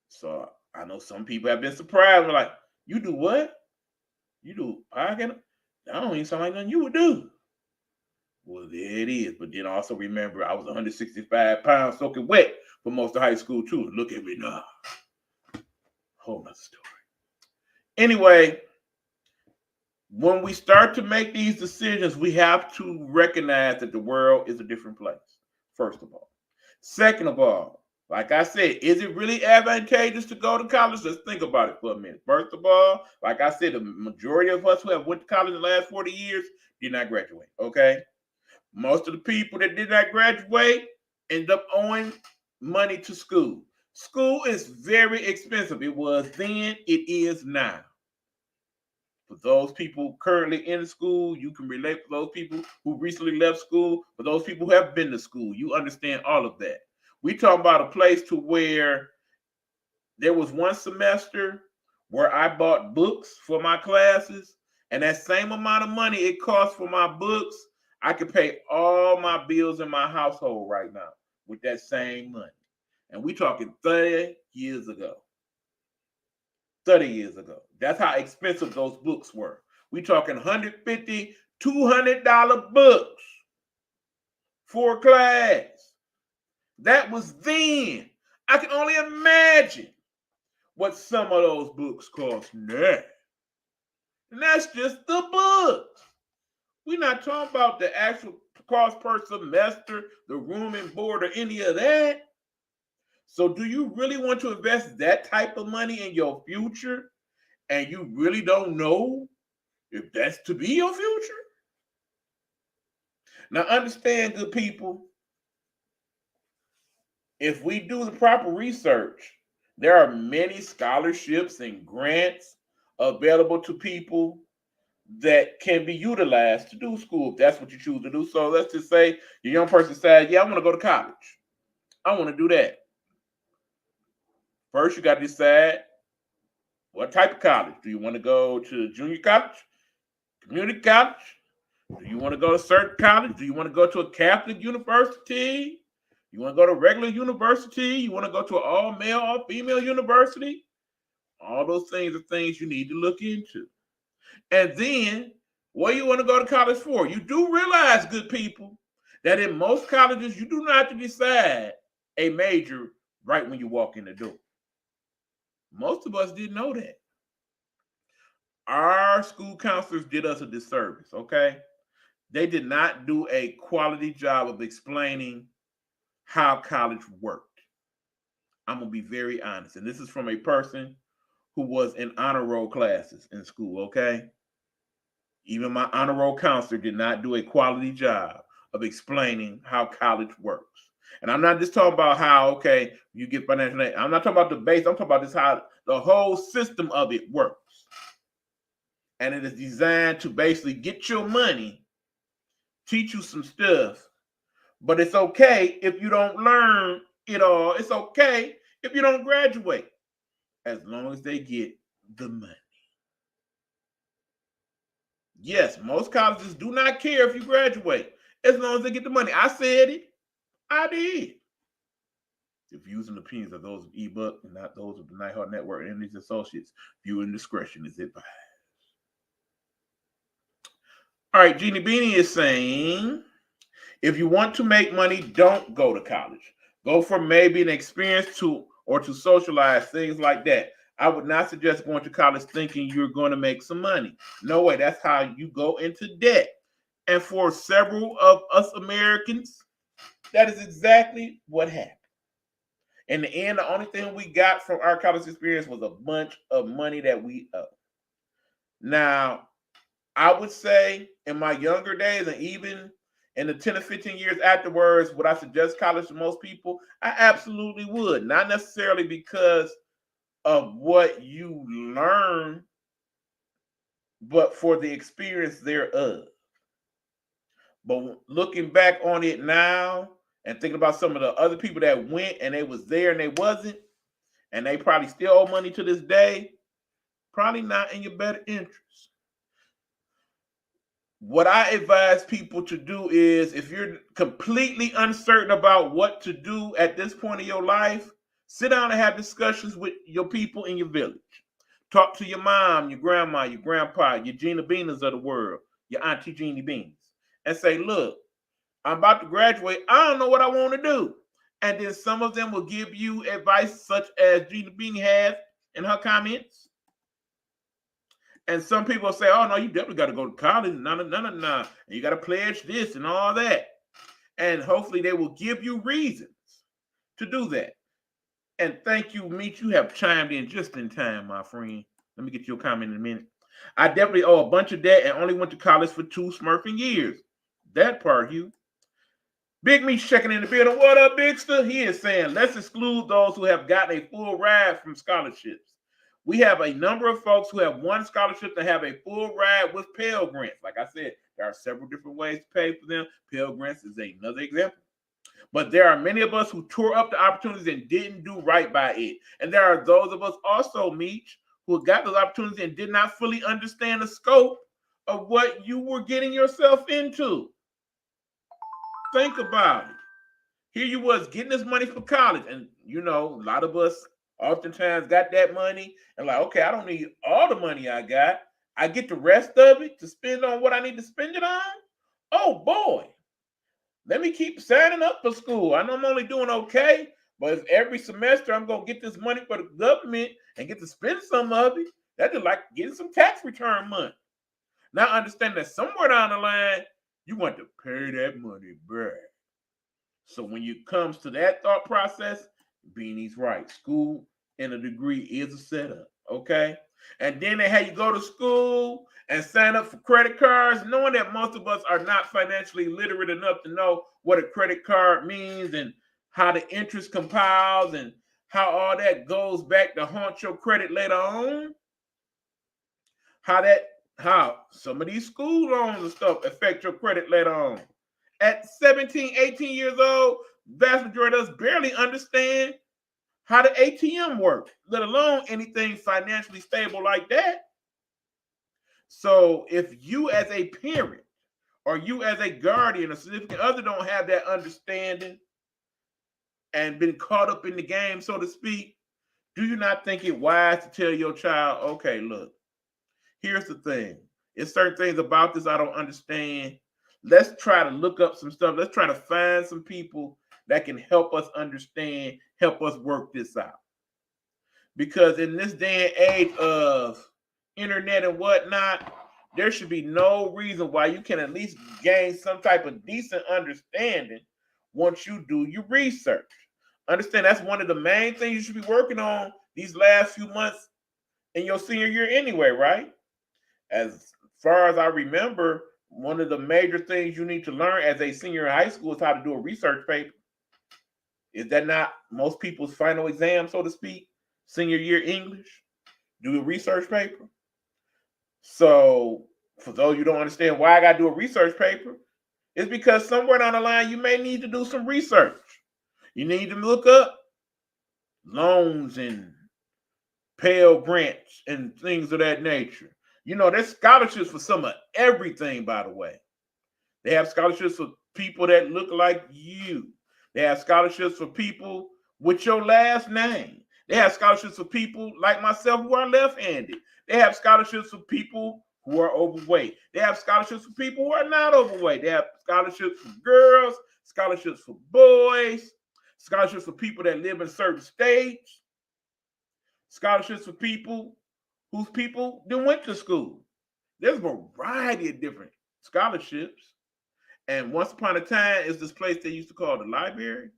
So I know some people have been surprised. We're like, you do what? You do podcast? That don't even sound like nothing you would do. Well, there it is. But then also remember, I was 165 pounds soaking wet for most of high school, too. Look at me now. Whole nother story. Anyway, when we start to make these decisions, we have to recognize that the world is a different place, first of all. Second of all, like I said, is it really advantageous to go to college? Let's think about it for a minute. First of all, like I said, the majority of us who have went to college in the last 40 years did not graduate, okay? Most of the people that did not graduate end up owing money to school. School is very expensive. It was then, it is now. For those people currently in school, you can relate to those people who recently left school. For those people who have been to school, you understand all of that. We talk about a place to where there was one semester where I bought books for my classes, and that same amount of money it costs for my books, I could pay all my bills in my household right now with that same money. And we talking 30 years ago. 30 years ago. That's how expensive those books were. We talking $150, $200 books for a class. That was then. I can only imagine what some of those books cost now. And that's just the books. We're not talking about the actual cost per semester, the room and board, or any of that. So do you really want to invest that type of money in your future and you really don't know if that's to be your future? Now understand, good people, if we do the proper research, there are many scholarships and grants available to people that can be utilized to do school if that's what you choose to do. So let's just say your young person says, yeah, I want to go to college. I want to do that. First, you got to decide what type of college. Do you want to go to junior college, community college? Do you want to go to certain college? Do you want to go to a Catholic university? You want to go to regular university? You want to go to an all-male, all-female university? All those things are things you need to look into. And then, what do you want to go to college for? You do realize, good people, that in most colleges, you do not have to decide a major right when you walk in the door. Most of us didn't know that. Our school counselors did us a disservice, okay? They did not do a quality job of explaining how college worked. I'm going to be very honest. And this is from a person who was in honor roll classes in school, okay? Even my honor roll counselor did not do a quality job of explaining how college works. And I'm not just talking about how, okay, you get financial aid. I'm not talking about the base. I'm talking about this how the whole system of it works. And it is designed to basically get your money, teach you some stuff, but it's okay if you don't learn it all. It's okay if you don't graduate, as long as they get the money. Yes, most colleges do not care if you graduate, as long as they get the money. I said it. I did. The views and opinions of those of ebook and not those of the Nighthawk Network and these associates. Viewer discretion is advised. All right, Jeannie Beanie is saying, if you want to make money, don't go to college. Go for maybe an experience to socialize, things like that. I would not suggest going to college thinking you're going to make some money. No way. That's how you go into debt. And for several of us Americans, that is exactly what happened. In the end, the only thing we got from our college experience was a bunch of money that we owe. Now, I would say in my younger days and even in the 10 or 15 years afterwards, would I suggest college to most people? I absolutely would. Not necessarily because of what you learn, but for the experience thereof. But looking back on it now and thinking about some of the other people that went and they was there and they wasn't, and they probably still owe money to this day, probably not in your better interest. What I advise people to do is, if you're completely uncertain about what to do at this point in your life, sit down and have discussions with your people in your village. Talk to your mom, your grandma, your grandpa, your Gina Beaners of the world, your Auntie Jeannie Beans, and say, look, I'm about to graduate. I don't know what I want to do. And then some of them will give you advice such as Gina Beanie has in her comments. And some people say, oh, no, you definitely got to go to college. No. And you got to pledge this and all that. And hopefully they will give you reasons to do that. And thank you, Meet. You have chimed in just in time, my friend. Let me get your comment in a minute. I definitely owe a bunch of debt and only went to college for 2 smurfing years. That part, Hugh. Big Meat checking in the building. What up, Bigster? He is saying, let's exclude those who have gotten a full ride from scholarships. We have a number of folks who have won scholarships and have a full ride with Pell Grants. Like I said, there are several different ways to pay for them. Pell Grants is another example. But there are many of us who tore up the opportunities and didn't do right by it. And there are those of us also, Meech, who got those opportunities and did not fully understand the scope of what you were getting yourself into. Think about it. Here you was getting this money for college. And, you know, a lot of us oftentimes got that money and like, okay, I don't need all the money I got. I get the rest of it to spend on what I need to spend it on. Oh, boy. Let me keep signing up for school. I know I'm only doing okay, but if every semester I'm going to get this money for the government and get to spend some of it, that's just like getting some tax return money. Now understand that somewhere down the line, you want to pay that money back. So when it comes to that thought process, Beanie's right. School and a degree is a setup, okay? And then they have you go to school and sign up for credit cards, knowing that most of us are not financially literate enough to know what a credit card means and how the interest compiles and how all that goes back to haunt your credit later on. How some of these school loans and stuff affect your credit later on. At 17, 18 years old, vast majority of us barely understand how the ATM works, let alone anything financially stable like that. So if you as a parent or you as a guardian or significant other don't have that understanding and been caught up in the game, so to speak, do you not think it wise to tell your child, okay, look, here's the thing. There's certain things about this I don't understand. Let's try to look up some stuff. Let's try to find some people that can help us understand, help us work this out. Because in this day and age of internet and whatnot, there should be no reason why you can at least gain some type of decent understanding once you do your research. Understand that's one of the main things you should be working on these last few months in your senior year anyway, right? As far as I remember, one of the major things you need to learn as a senior in high school is how to do a research paper. Is that not most people's final exam, so to speak? Senior year English? Do a research paper? So, for those you don't understand why I got to do a research paper, it's because somewhere down the line you may need to do some research. You need to look up loans and Pell Grants and things of that nature. You know, there's scholarships for some of everything, by the way. They have scholarships for people that look like you. They have scholarships for people with your last name. They have scholarships for people like myself who are left-handed. They have scholarships for people who are overweight. They have scholarships for people who are not overweight. They have scholarships for girls, scholarships for boys, scholarships for people that live in certain states, scholarships for people whose people then went to school. There's a variety of different scholarships. And once upon a time, it's this place they used to call the library,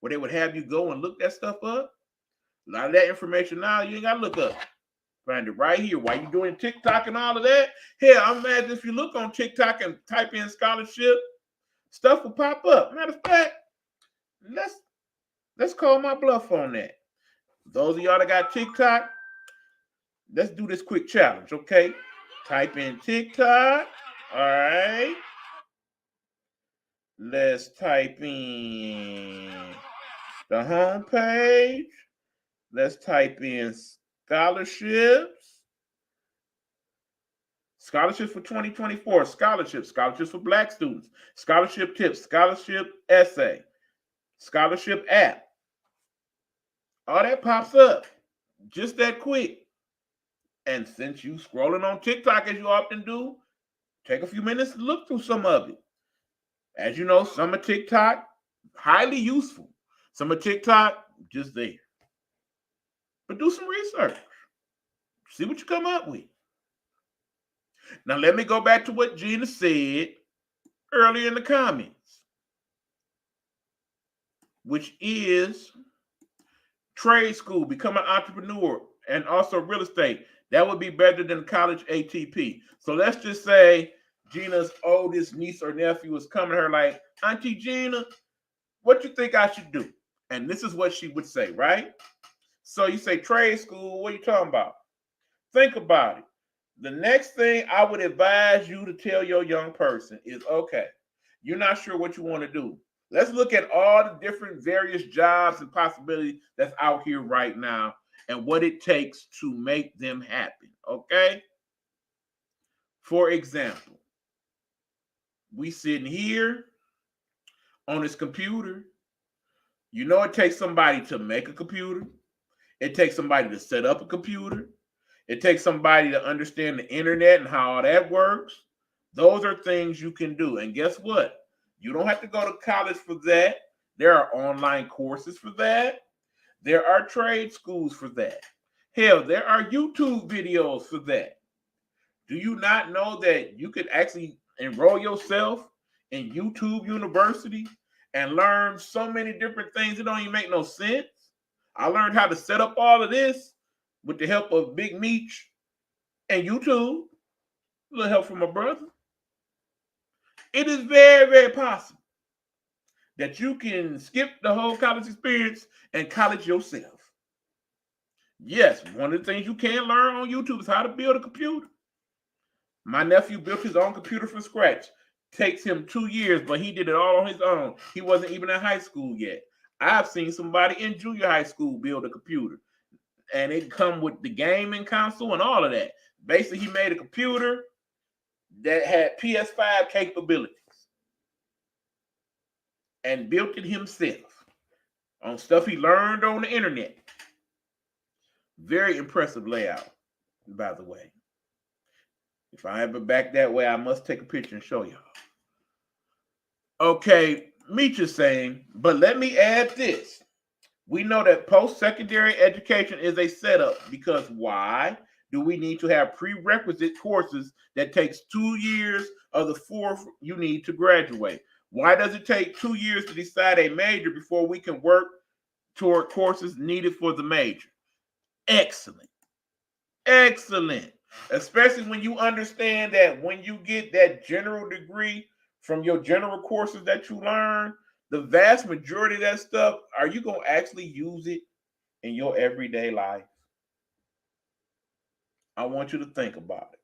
where they would have you go and look that stuff up. A lot of that information now you ain't got to look up. Find it right here. While you doing TikTok and all of that, hell, I'm imagine if you look on TikTok and type in scholarship, stuff will pop up. Matter of fact, let's call my bluff on that. Those of y'all that got TikTok, let's do this quick challenge, okay? Type in TikTok. All right. Let's type in the home page. Let's type in scholarships. Scholarships for 2024. Scholarships for Black students. Scholarship tips. Scholarship essay. Scholarship app. All that pops up just that quick. And since you scrolling on TikTok as you often do, take a few minutes to look through some of it. As you know, some of TikTok, highly useful. Some of TikTok, just there. But do some research. See what you come up with. Now, let me go back to what Gina said earlier in the comments, which is trade school, become an entrepreneur, and also real estate. That would be better than college ATP. So let's just say Gina's oldest niece or nephew is coming to her like, Auntie Gina, what you think I should do? And this is what she would say, right? So you say trade school, what are you talking about? Think about it. The next thing I would advise you to tell your young person is, okay, you're not sure what you want to do. Let's look at all the different various jobs and possibilities that's out here right now and what it takes to make them happen, okay? For example, we sitting here on this computer. You know it takes somebody to make a computer. It takes somebody to set up a computer. It takes somebody to understand the internet and how all that works. Those are things you can do. And guess what? You don't have to go to college for that. There are online courses for that. There are trade schools for that. Hell, there are YouTube videos for that. Do you not know that you could actually enroll yourself in YouTube University and learn so many different things? It don't even make no sense. I learned how to set up all of this with the help of Big Meech and YouTube. A little help from my brother. It is very, very possible that you can skip the whole college experience and college yourself. Yes, one of the things you can learn on YouTube is how to build a computer. My nephew built his own computer from scratch. Takes him 2 years, but he did it all on his own. He wasn't even in high school yet. I've seen somebody in junior high school build a computer, and it come with the gaming console and all of that. Basically, he made a computer that had PS5 capabilities and built it himself on stuff he learned on the internet. Very impressive layout, by the way. If I ever back that way, I must take a picture and show y'all. Okay, Meech is saying, but let me add this. We know that post-secondary education is a setup because why do we need to have prerequisite courses that takes 2 years of the 4 you need to graduate? Why does it take 2 years to decide a major before we can work toward courses needed for the major? Excellent. Excellent. Especially when you understand that when you get that general degree from your general courses that you learn, the vast majority of that stuff, are you going to actually use it in your everyday life? I want you to think about it.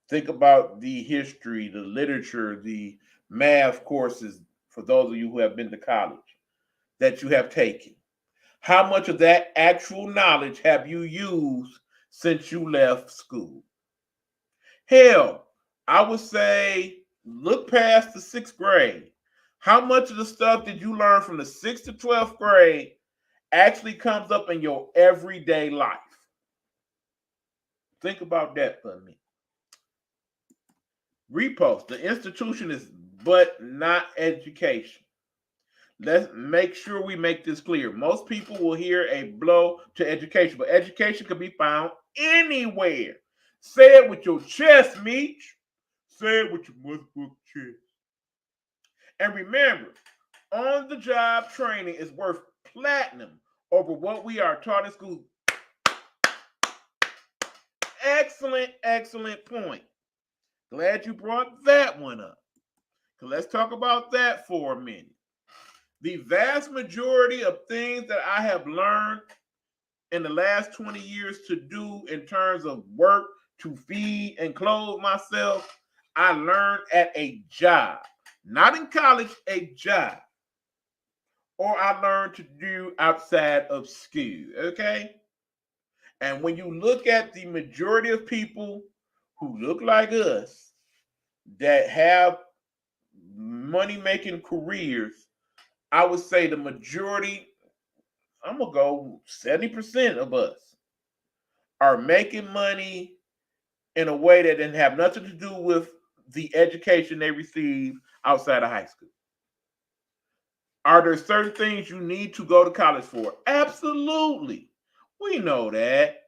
Think about the history, the literature, the math courses, for those of you who have been to college, that you have taken. How much of that actual knowledge have you used since you left school? Hell, I would say look past the 6th grade. How much of the stuff did you learn from the 6th to 12th grade actually comes up in your everyday life? Think about that for me. Repost. The institution is but not education. Let's make sure we make this clear. Most people will hear a blow to education, but education can be found anywhere. Say it with your chest, Meech. Say it with your motherfucking chest. And remember, On-the-job training is worth platinum over what we are taught in school. Excellent, excellent point. Glad you brought that one up. Let's talk about that for a minute. The vast majority of things that I have learned in the last 20 years to do in terms of work to feed and clothe myself, I learned at a job. Not in college, a job. Or I learned to do outside of school, okay? And when you look at the majority of people who look like us that have money-making careers, I would say the majority, I'm going to go 70% of us are making money in a way that didn't have nothing to do with the education they received outside of high school. Are there certain things you need to go to college for? Absolutely. We know that.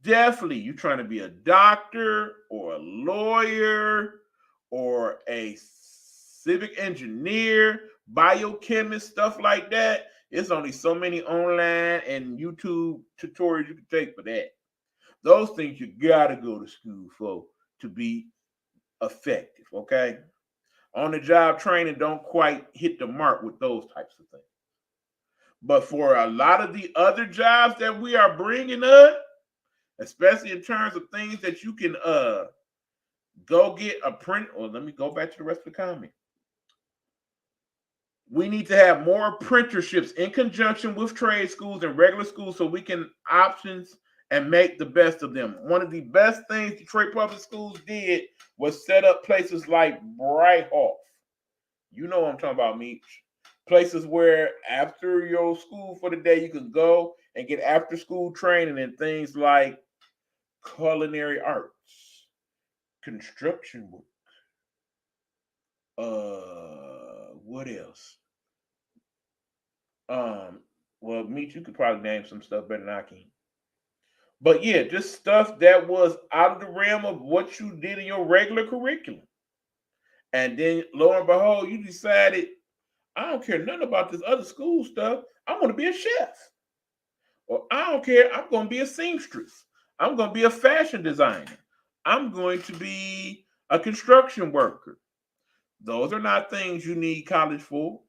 Definitely, you're trying to be a doctor or a lawyer or a civic engineer, biochemist, stuff like that. It's only so many online and YouTube tutorials you can take for that. Those things you gotta go to school for to be effective, okay? On-the-job training don't quite hit the mark with those types of things. But for a lot of the other jobs that we are bringing up, especially in terms of things that you can go get a print, or let me go back to the rest of the comment. We need to have more apprenticeships in conjunction with trade schools and regular schools so we can options and make the best of them. One of the best things Detroit Public Schools did was set up places like Brighthawk. You know what I'm talking about, Meech. Places where after your school for the day, you can go and get after school training in things like culinary arts, construction work. What else? Well, Meech, you could probably name some stuff better than I can. But yeah, just stuff that was out of the realm of what you did in your regular curriculum. And then lo and behold, you decided, I don't care nothing about this other school stuff. I want to be a chef. Or I don't care, I'm going to be a seamstress. I'm going to be a fashion designer. I'm going to be a construction worker. Those are not things you need college for.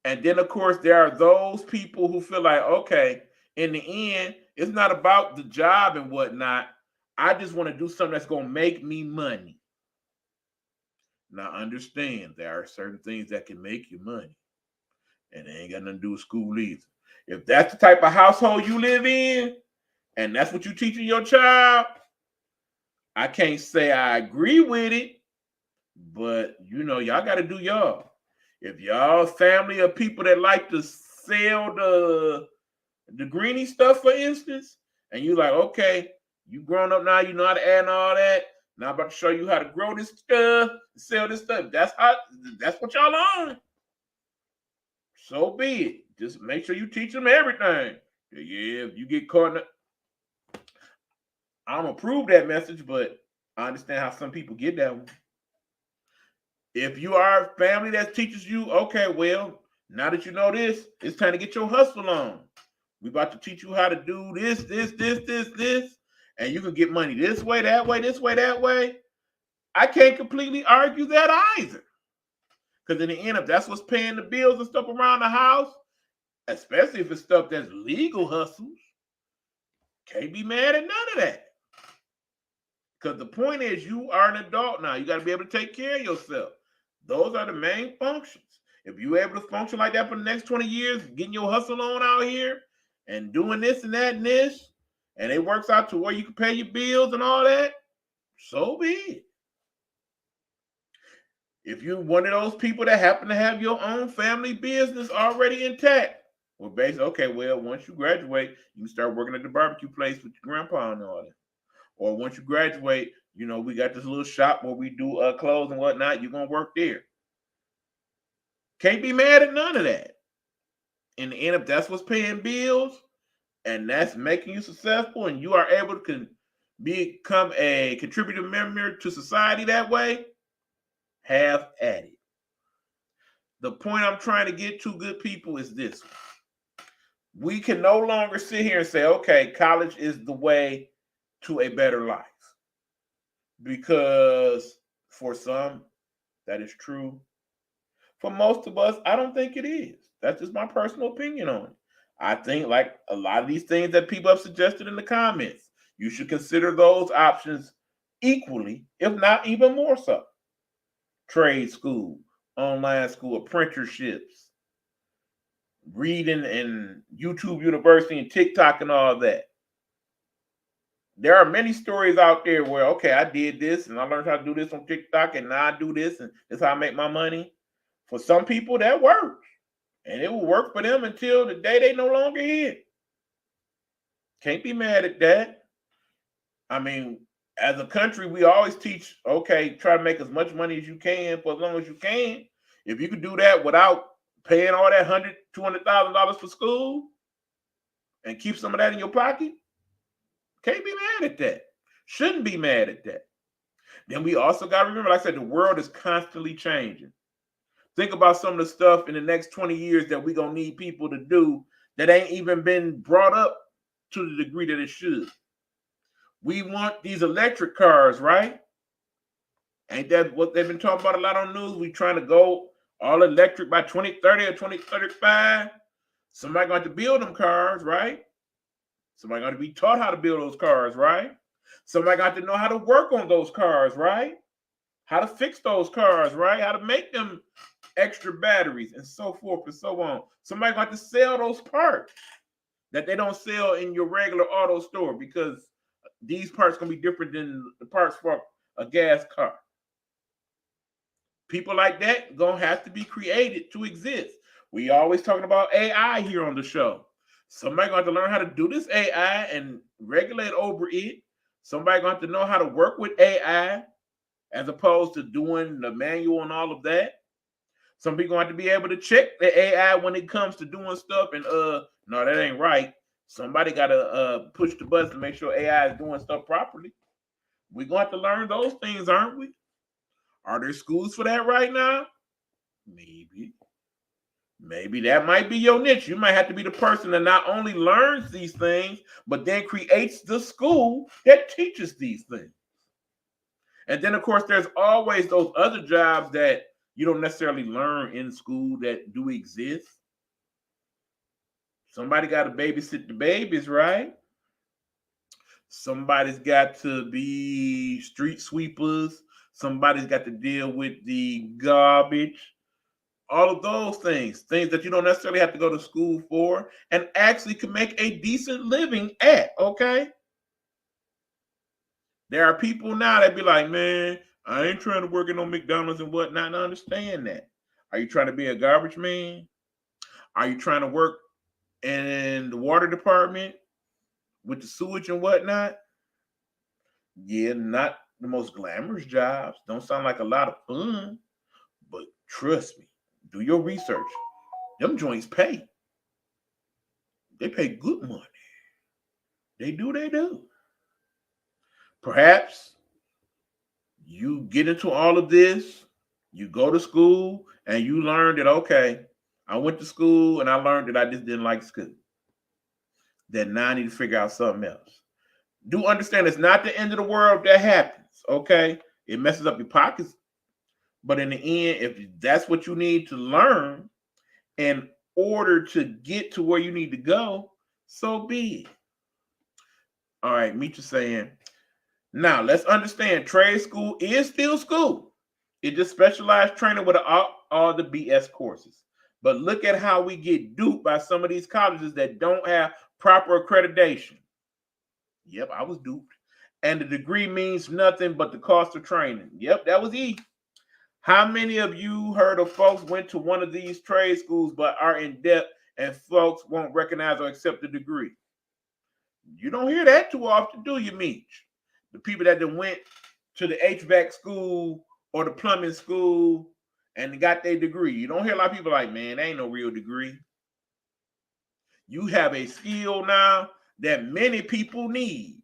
And then, of course, there are those people who feel like, okay, in the end, it's not about the job and whatnot. I just want to do something that's going to make me money. Now, understand, there are certain things that can make you money. And they ain't got nothing to do with school either. If that's the type of household you live in, and that's what you're teaching your child, I can't say I agree with it, but, you know, y'all got to do y'all. If y'all family of people that like to sell the greenie stuff, for instance, and you like, okay, you grown up now, you know how to add and all that. Now I'm about to show you how to grow this stuff, sell this stuff. That's what y'all on. So be it. Just make sure you teach them everything. Yeah, if you get caught in I don't approve that message, but I understand how some people get that one. If you are a family that teaches you, okay, well, now that you know this, it's time to get your hustle on. We about to teach you how to do this, and you can get money this way, that way, this way, that way. I can't completely argue that either. Because in the end, if that's what's paying the bills and stuff around the house, especially if it's stuff that's legal hustles, can't be mad at none of that. Because the point is, you are an adult now. You got to be able to take care of yourself. Those are the main functions. If you're able to function like that for the next 20 years, getting your hustle on out here and doing this and that and this, and it works out to where you can pay your bills and all that, so be it. If you're one of those people that happen to have your own family business already intact, well, basically, okay, well, once you graduate, you can start working at the barbecue place with your grandpa and all that. Or once you graduate, you know, we got this little shop where we do clothes and whatnot. You're going to work there. Can't be mad at none of that. In the end, if that's what's paying bills and that's making you successful and you are able to become a contributing member to society that way, have at it. The point I'm trying to get to, good people, is this. We can no longer sit here and say, okay, college is the way to a better life. Because for some, that is true. For most of us, I don't think it is. That's just my personal opinion on it. I think, like a lot of these things that people have suggested in the comments, you should consider those options equally, if not even more so. Trade school, online school, apprenticeships, reading and YouTube University and TikTok and all that. There are many stories out there where, okay, I did this and I learned how to do this on TikTok and now I do this and this is how I make my money. For some people, that works. And it will work for them until the day they no longer here. Can't be mad at that. I mean, as a country, we always teach, okay, try to make as much money as you can for as long as you can. If you could do that without paying all that $100,000, $200,000 for school and keep some of that in your pocket, can't be mad at that. Shouldn't be mad at that. Then we also got to remember, like I said, the world is constantly changing. Think about some of the stuff in the next 20 years that we're going to need people to do that ain't even been brought up to the degree that it should. We want these electric cars, right? Ain't that what they've been talking about a lot on the news? We trying to go all electric by 2030 or 2035. Somebody going to build them cars, right? Somebody going to be taught how to build those cars, right? Somebody got to know how to work on those cars, right? How to fix those cars, right? How to make them extra batteries and so forth and so on. Somebody got to sell those parts that they don't sell in your regular auto store because these parts going to be different than the parts for a gas car. People like that going to have to be created to exist. We always talking about AI here on the show. Somebody going to learn how to do this AI and regulate over it. Somebody going to know how to work with AI as opposed to doing the manual and all of that. Some people have to be able to check the AI when it comes to doing stuff and no, that ain't right. Somebody got to push the button to make sure AI is doing stuff properly. We're going to have to learn those things, aren't we? Are there schools for that right now? Maybe. Maybe that might be your niche. You might have to be the person that not only learns these things, but then creates the school that teaches these things. And then, of course, there's always those other jobs that you don't necessarily learn in school that do exist. Somebody got to babysit the babies, right? Somebody's got to be street sweepers. Somebody's got to deal with the garbage. All of those things that you don't necessarily have to go to school for and actually can make a decent living at, okay? There are people now that be like, man, I ain't trying to work in no McDonald's and whatnot. I understand that. Are you trying to be a garbage man? Are you trying to work in the water department with the sewage and whatnot? Yeah, not the most glamorous jobs. Don't sound like a lot of fun. But trust me, do your research. Them joints pay. They pay good money. They do. Perhaps you get into all of this, you go to school, and you learn that, okay, I went to school and I learned that I just didn't like school. That now I need to figure out something else. Do understand it's not the end of the world if that happens, okay? It messes up your pockets. But in the end, if that's what you need to learn in order to get to where you need to go, so be it. All right, Meet you saying, now let's understand trade school is still school. It just specialized training with all the BS courses. But look at how we get duped by some of these colleges that don't have proper accreditation. Yep, I was duped. And the degree means nothing but the cost of training. Yep, that was E. How many of you heard of folks went to one of these trade schools but are in debt and folks won't recognize or accept the degree? You don't hear that too often, do you, Meech? The people that went to the HVAC school or the plumbing school and got their degree. You don't hear a lot of people like, man, that ain't no real degree. You have a skill now that many people need.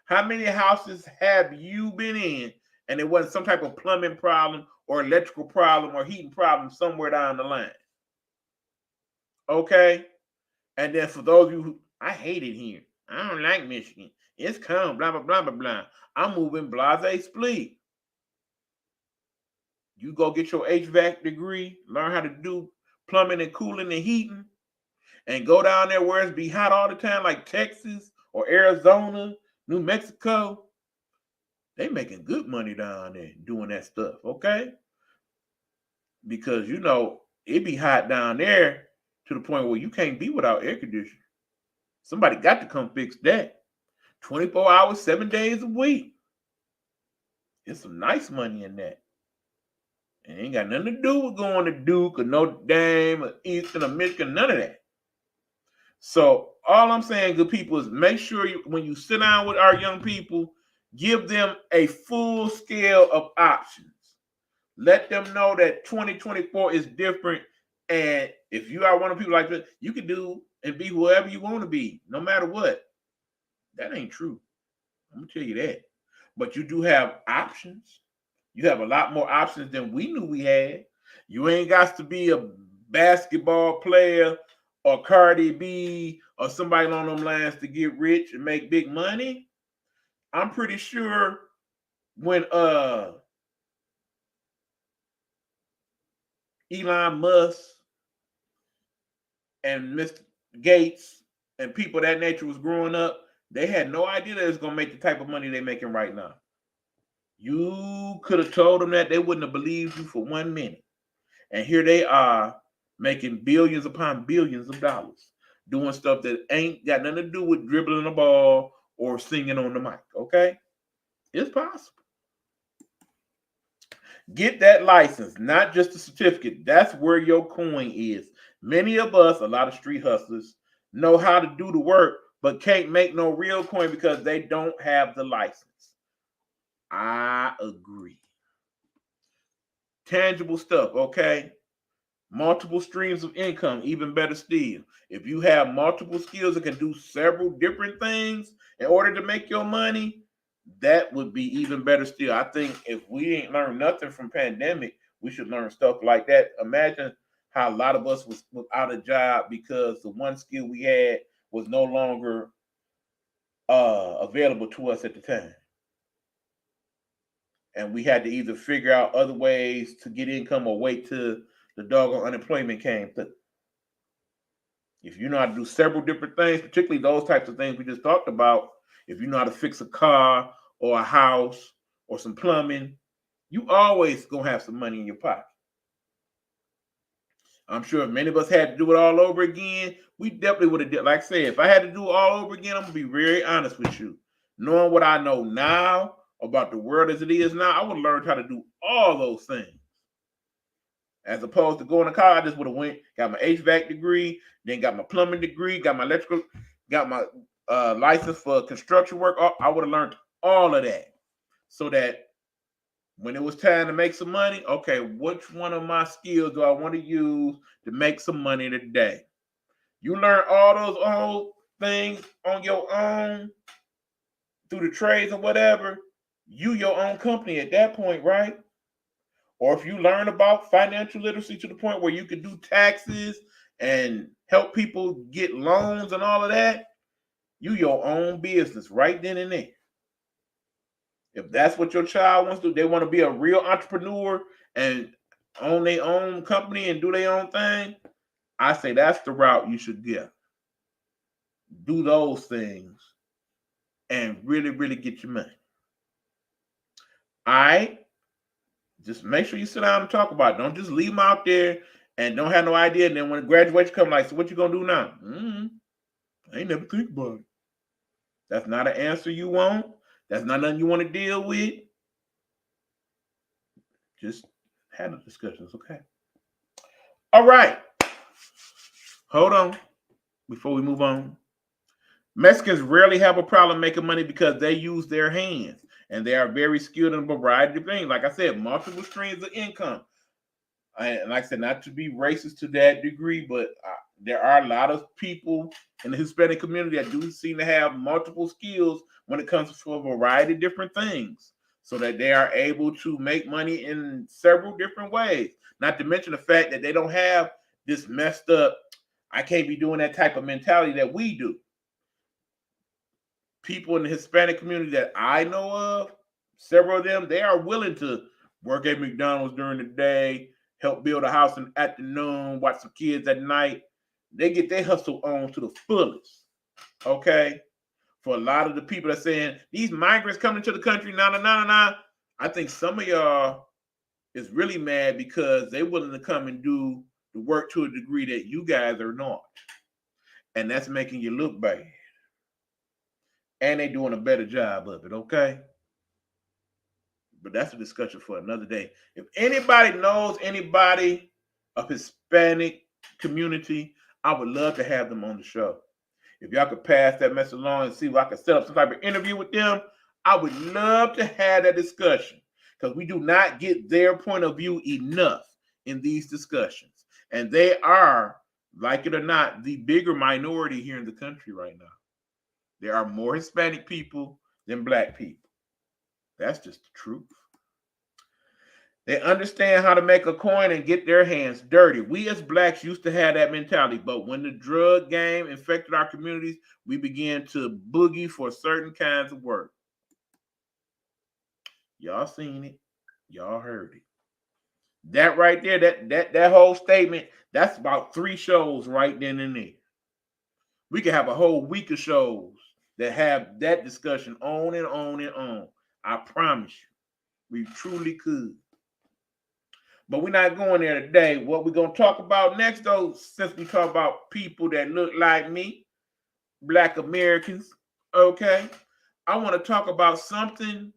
How many houses have you been in and it wasn't some type of plumbing problem or electrical problem or heating problem somewhere down the line. Okay? And then for those of you who, I hate it here. I don't like Michigan. It's calm, blah, blah, blah, blah, blah. I'm moving blase split. You go get your HVAC degree, learn how to do plumbing and cooling and heating, and go down there where it's be hot all the time, like Texas or Arizona, New Mexico. They making good money down there doing that stuff, okay? Because, you know, it be hot down there to the point where you can't be without air conditioning. Somebody got to come fix that. 24 hours, 7 days a week. There's some nice money in that. It ain't got nothing to do with going to Duke or Notre Dame or Eastern or Michigan, none of that. So all I'm saying, good people, is make sure when you sit down with our young people, give them a full scale of options. Let them know that 2024 is different. And if you are one of the people like that, you can do and be whoever you want to be, no matter what. That ain't true. I'm going to tell you that. But you do have options. You have a lot more options than we knew we had. You ain't got to be a basketball player or Cardi B or somebody along them lines to get rich and make big money. I'm pretty sure when Elon Musk and Mr. Gates and people of that nature was growing up, they had no idea that it's going to make the type of money they're making right now. You could have told them that, they wouldn't have believed you for 1 minute. And here they are making billions upon billions of dollars, doing stuff that ain't got nothing to do with dribbling a ball or singing on the mic, okay? It's possible. Get that license, not just a certificate. That's where your coin is. Many of us, a lot of street hustlers, know how to do the work, but can't make no real coin because they don't have the license. I agree. Tangible stuff, okay? Multiple streams of income, even better still. If you have multiple skills that can do several different things in order to make your money, that would be even better still. I think if we ain't learned nothing from pandemic, we should learn stuff like that. Imagine how a lot of us was without a job because the one skill we had was no longer available to us at the time. And we had to either figure out other ways to get income or wait till the doggone unemployment came through. If you know how to do several different things, particularly those types of things we just talked about, if you know how to fix a car or a house or some plumbing, you always gonna have some money in your pocket. I'm sure if many of us had to do it all over again, we definitely would have did. Like I said, if I had to do it all over again, I'm gonna be very honest with you. Knowing what I know now about the world as it is now, I would have learned how to do all those things. As opposed to going to college, I just would have went, got my HVAC degree, then got my plumbing degree, got my electrical, got my license for construction work. I would have learned all of that so that when it was time to make some money, okay, which one of my skills do I want to use to make some money today? You learn all those old things on your own through the trades or whatever, you your own company at that point, right? Or if you learn about financial literacy to the point where you can do taxes and help people get loans and all of that, you your own business right then and there. If that's what your child wants to do, they want to be a real entrepreneur and own their own company and do their own thing, I say that's the route you should get. Do those things and really, really get your money. All right? Just make sure you sit down and talk about it. Don't just leave them out there and don't have no idea. And then when graduation comes, like, so what you gonna do now? I ain't never think about it. That's not an answer you want. That's not nothing you want to deal with. Just have the discussions, okay? All right. Hold on before we move on. Mexicans rarely have a problem making money because they use their hands. And they are very skilled in a variety of things. Like I said, multiple streams of income. And like I said, not to be racist to that degree, but there are a lot of people in the Hispanic community that do seem to have multiple skills when it comes to a variety of different things. so that they are able to make money in several different ways. Not to mention the fact that they don't have this messed up, I can't be doing that type of mentality that we do. People in the Hispanic community that I know of, several of them, they are willing to work at McDonald's during the day, help build a house in the afternoon, watch some kids at night. They get their hustle on to the fullest. Okay? For a lot of the people that are saying, these migrants coming to the country, I think some of y'all is really mad because they're willing to come and do the work to a degree that you guys are not. And that's making you look bad. And they're doing a better job of it, okay? But that's a discussion for another day. If anybody knows anybody of Hispanic community, I would love to have them on the show. If y'all could pass that message along and see if I could set up some type of interview with them, I would love to have that discussion because we do not get their point of view enough in these discussions. And they are, like it or not, the bigger minority here in the country right now. There are more Hispanic people than Black people. That's just the truth. They understand how to make a coin and get their hands dirty. We as Blacks used to have that mentality, but when the drug game infected our communities, we began to boogie for certain kinds of work. Y'all seen it. Y'all heard it. That right there, that whole statement, that's about 3 shows right then and there. We could have a whole week of shows that have that discussion on and on and on. I promise you, we truly could. But we're not going there today. What we're going to talk about next, though, since we talk about people that look like me, Black Americans, okay? I want to talk about something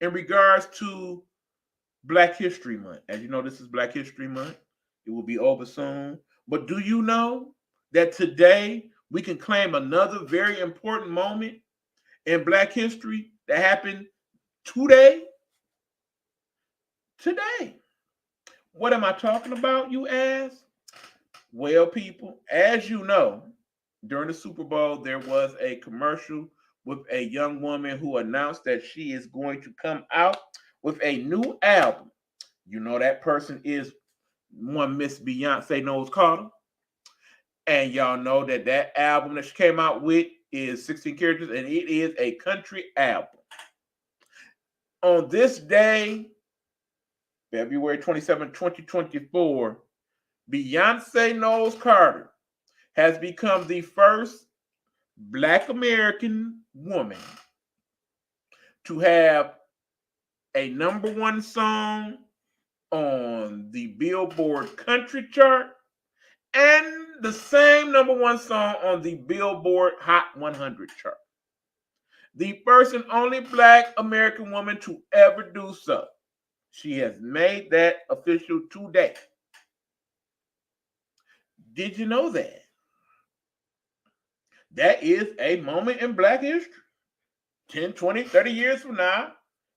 in regards to Black History Month. As you know, this is Black History Month. It will be over soon. But do you know that today we can claim another very important moment in Black history that happened today? Today. What am I talking about, you ask? Well, people, as you know, during the Super Bowl, there was a commercial with a young woman who announced that she is going to come out with a new album. You know that person is one Miss Beyonce Knowles Carter. And y'all know that that album that she came out with is 16 characters, and it is a country album. On this day, February 27, 2024, Beyonce Knowles Carter has become the first Black American woman to have a #1 song on the Billboard Country chart and the same #1 song on the Billboard Hot 100 chart. The first and only Black American woman to ever do so. She has made that official today. Did you know that? That is a moment in Black history. 10, 20, 30 years from now,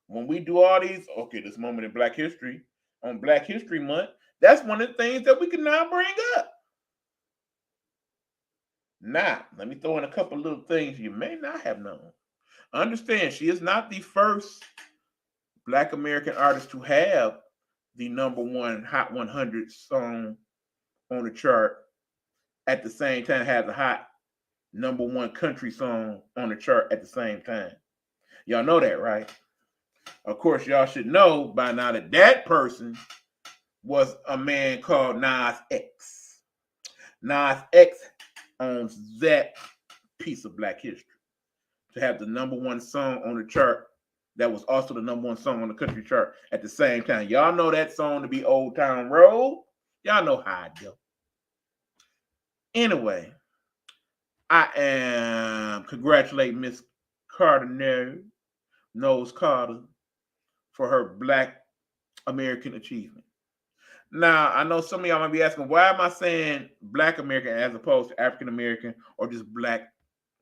when we do all these, okay, this moment in Black history, on Black History Month, that's one of the things that we can now bring up. Now, let me throw in a couple little things you may not have known. Understand, she is not the first Black American artist to have the #1 Hot 100 song on the chart at the same time, have the hot #1 country song on the chart at the same time. Y'all know that, right? Of course, y'all should know by now that that person was a man called Nas X. Nas X owns that piece of Black history. To have the #1 song on the chart that was also the #1 song on the country chart at the same time. Y'all know that song to be Old Town Road. Y'all know how I go. Anyway, I am congratulating Miss Carter Knowles Carter for her Black American achievement. Now, I know some of y'all might be asking, why am I saying Black American as opposed to African American or just Black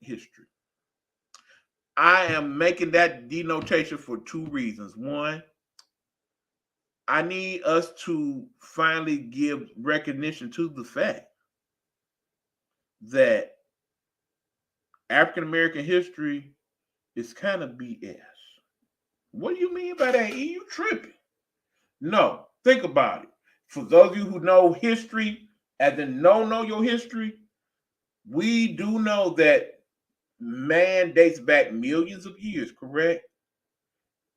history? I am making that denotation for 2 reasons. One, I need us to finally give recognition to the fact that African American history is kind of BS. What do you mean by that? You tripping? No, think about it. For those of you who know history, as in know your history, we do know that man dates back millions of years, correct?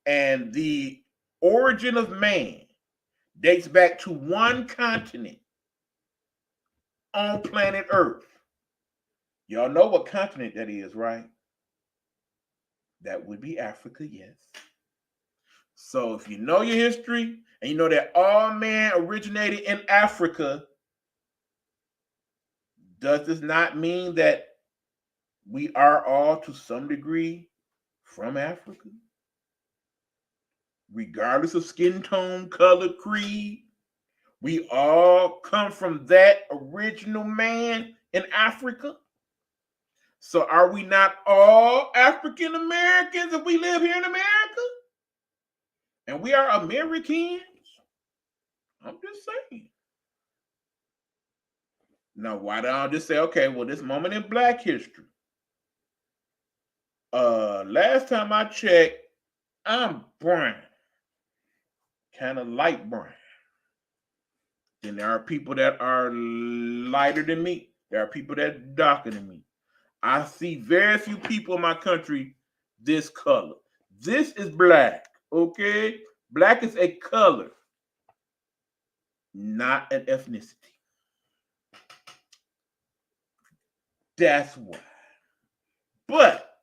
And the origin of man dates back to one continent on planet Earth. Y'all know what continent that is, right? That would be Africa, yes. So if you know your history and you know that all man originated in Africa, does this not mean that we are all to some degree from Africa? Regardless of skin tone, color, creed, we all come from that original man in Africa. So are we not all African Americans if we live here in America? And we are Americans? I'm just saying. Now, why don't I just say, okay, well, this moment in Black history. Last time I checked, I'm brown. Kind of light brown. Then there are people that are lighter than me. There are people that are darker than me. I see very few people in my country this color. This is black, okay? Black is a color, not an ethnicity. That's why. But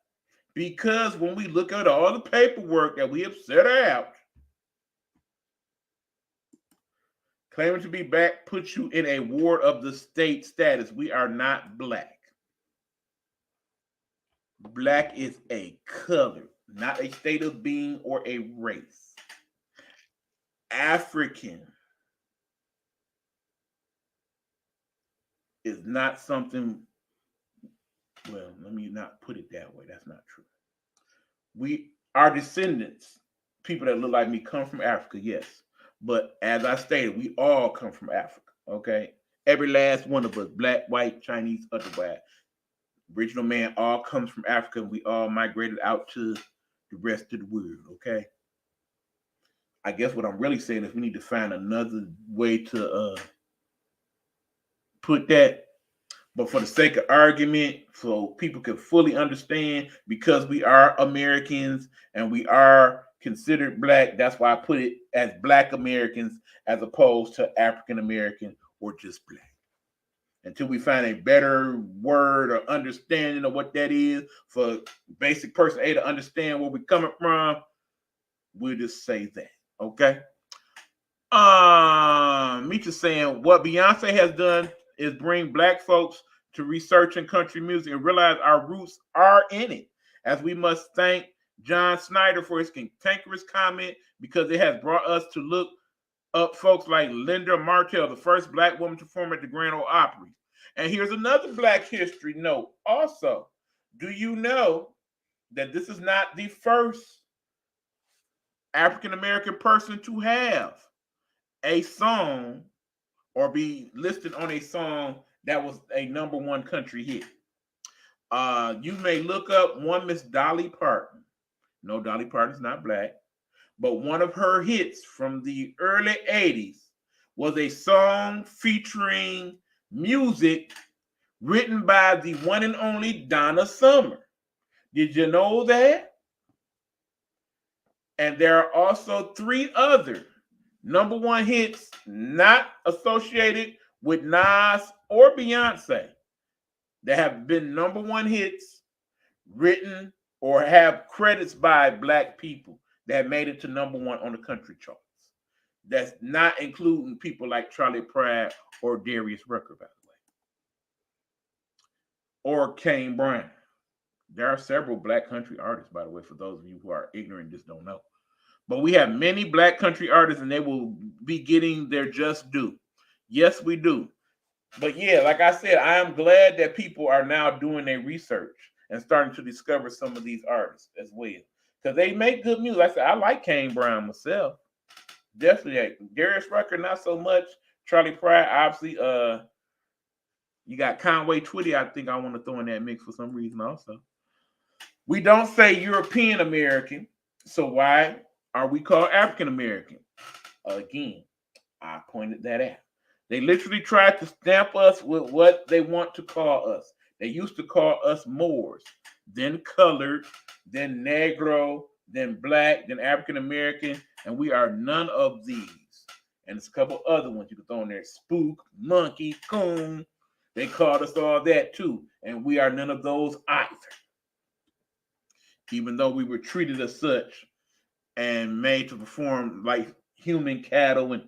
because when we look at all the paperwork that we have set out, claiming to be black puts you in a ward of the state status. We are not black. Black is a color, not a state of being or a race. African is not something, well, let me not put it that way. That's not true. Our descendants, people that look like me, come from Africa, yes. But as I stated, we all come from Africa, okay? Every last one of us, black, white, Chinese, otherwise. Original man all comes from Africa, and we all migrated out to the rest of the world, okay? I guess what I'm really saying is we need to find another way to put that. But for the sake of argument, so people can fully understand, because we are Americans and we are considered black, that's why I put it as Black Americans as opposed to African American or just black. Until we find a better word or understanding of what that is for basic person A to understand where we're coming from, we'll just say that, okay? Meech is saying what Beyonce has done is bring black folks to researching country music and realize our roots are in it. As we must thank John Snyder for his cantankerous comment, because it has brought us to look up folks like Linda Martell, the first black woman to perform at the Grand Ole Opry. And here's another black history note also. Do you know that this is not the first African-American person to have a song or be listed on a song that was a #1 country hit? You may look up one Miss Dolly Parton. No, Dolly Parton's not black. But one of her hits from the early 80s was a song featuring music written by the one and only Donna Summer. Did you know that? And there are also 3 other #1 hits not associated with Nas or Beyonce that have been #1 hits written or have credits by black people that made it to #1 on the country charts. That's not including people like Charlie Pride or Darius Rucker, by the way, or Kane Brown. There are several black country artists, by the way, for those of you who are ignorant, just don't know. But we have many black country artists, and they will be getting their just due. Yes, we do. But yeah, like I said, I am glad that people are now doing their research and starting to discover some of these artists as well, because they make good music. Like I said, I like Kane Brown myself. Definitely. Darius Rucker, not so much. Charlie Pride, obviously. You got Conway Twitty, I think I want to throw in that mix for some reason also. We don't say European American. So why? are we called African American? Again, I pointed that out. They literally tried to stamp us with what they want to call us. They used to call us Moors, then colored, then Negro, then black, then African American, and we are none of these. And there's a couple other ones you can throw in there: spook, monkey, coon. They called us all that too, and we are none of those either. Even though we were treated as such and made to perform like human cattle, and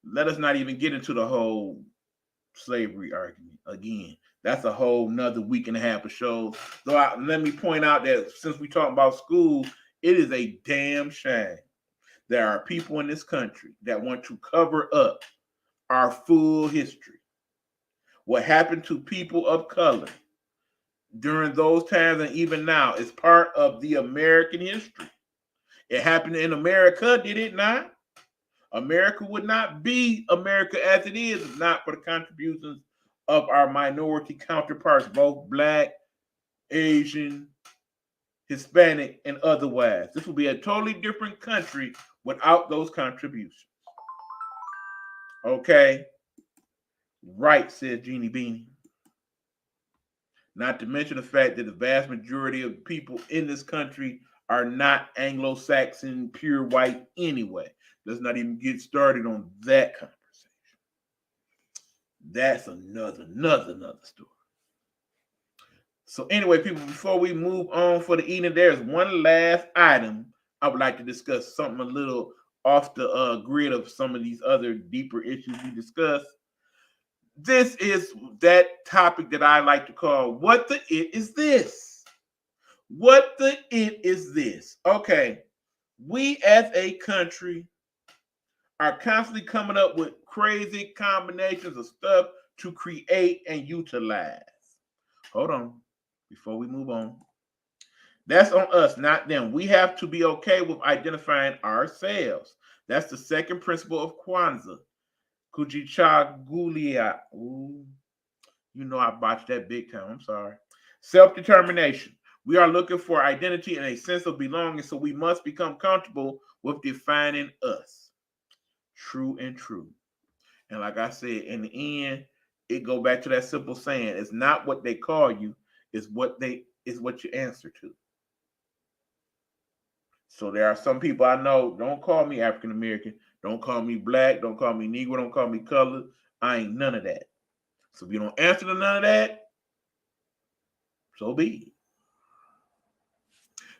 let us not even get into the whole slavery argument again. That's a whole nother week and a half of shows. Though let me point out that since we talk about school, it is a damn shame there are people in this country that want to cover up our full history. What happened to people of color during those times and even now is part of the American history. It happened in America, did it not? America would not be America as it is if not for the contributions of our minority counterparts, both black, Asian, Hispanic, and otherwise. This would be a totally different country without those contributions. Okay? Right, says Jeannie Beanie. Not to mention the fact that the vast majority of people in this country are not Anglo-Saxon, pure white anyway. Let's not even get started on that conversation. That's another story. So anyway, people, before we move on for the evening, there's one last item I would like to discuss, something a little off the grid of some of these other deeper issues we discussed. This is that topic that I like to call, what the it is this? What the it is this? Okay, we as a country are constantly coming up with crazy combinations of stuff to create and utilize. Hold on, before we move on. That's on us, not them. We have to be okay with identifying ourselves. That's the second principle of Kwanzaa. Kujichagulia. Ooh, you know I botched that big time. I'm sorry. Self-determination. We are looking for identity and a sense of belonging, so we must become comfortable with defining us. True and true. And like I said, in the end, it go back to that simple saying: it's not what they call you, it's what you answer to. So there are some people I know, don't call me African American, don't call me black, don't call me Negro, don't call me colored. I ain't none of that. So if you don't answer to none of that, so be it.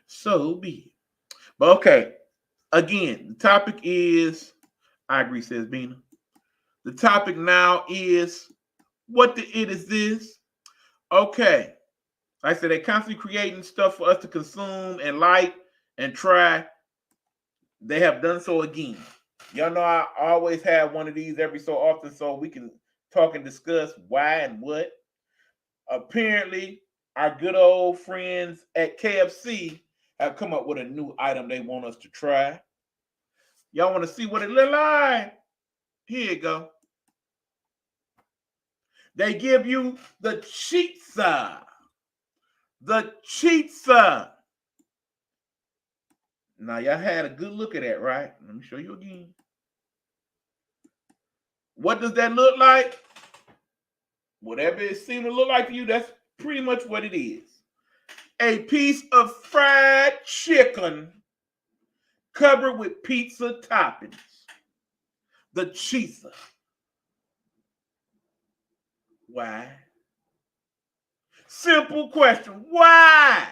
So be it. But okay, again, the topic is, I agree, says Bina. The topic now is, what the it is this? Okay. Like I said, they're constantly creating stuff for us to consume and like and try. They have done so again. Y'all know I always have one of these every so often so we can talk and discuss why and what. Apparently, our good old friends at KFC have come up with a new item they want us to try. Y'all want to see what it look like? Here you go. They give you the chitza. The chitza. Now, y'all had a good look at that, right? Let me show you again. What does that look like? Whatever it seems to look like to you, that's pretty much what it is. A piece of fried chicken covered with pizza toppings. The chitza. Why? Simple question. Why?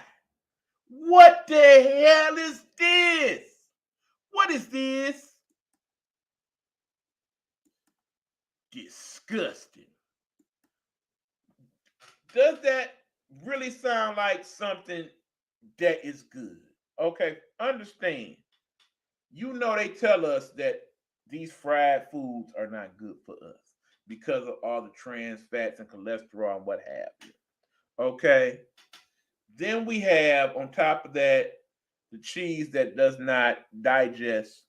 What the hell is this? What is this? Disgusting. Does that really sound like something that is good? Okay, understand. You know they tell us that these fried foods are not good for us because of all the trans fats and cholesterol and what have you. Okay. Then we have on top of that the cheese that does not digest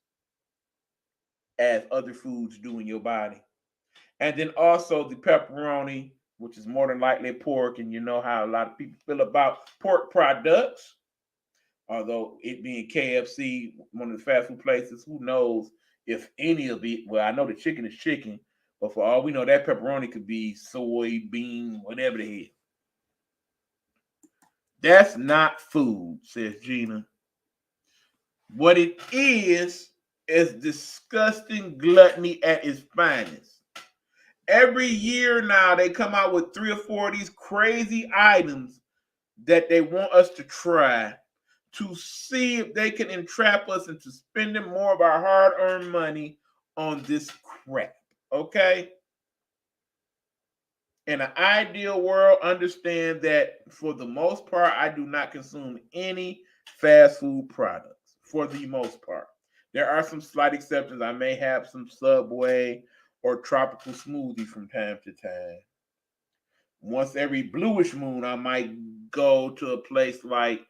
as other foods do in your body. And then also the pepperoni, which is more than likely pork, and you know how a lot of people feel about pork products. Although it being KFC, one of the fast food places, who knows if any of it, well, I know the chicken is chicken, but for all we know, that pepperoni could be soybean, whatever the hell. That's not food, says Gina. What it is disgusting gluttony at its finest. Every year now, they come out with 3 or 4 of these crazy items that they want us to try to see if they can entrap us into spending more of our hard-earned money on this crap, okay? In an ideal world, understand that for the most part, I do not consume any fast food products, for the most part. There are some slight exceptions. I may have some Subway or tropical smoothie from time to time. Once every bluish moon, I might go to a place like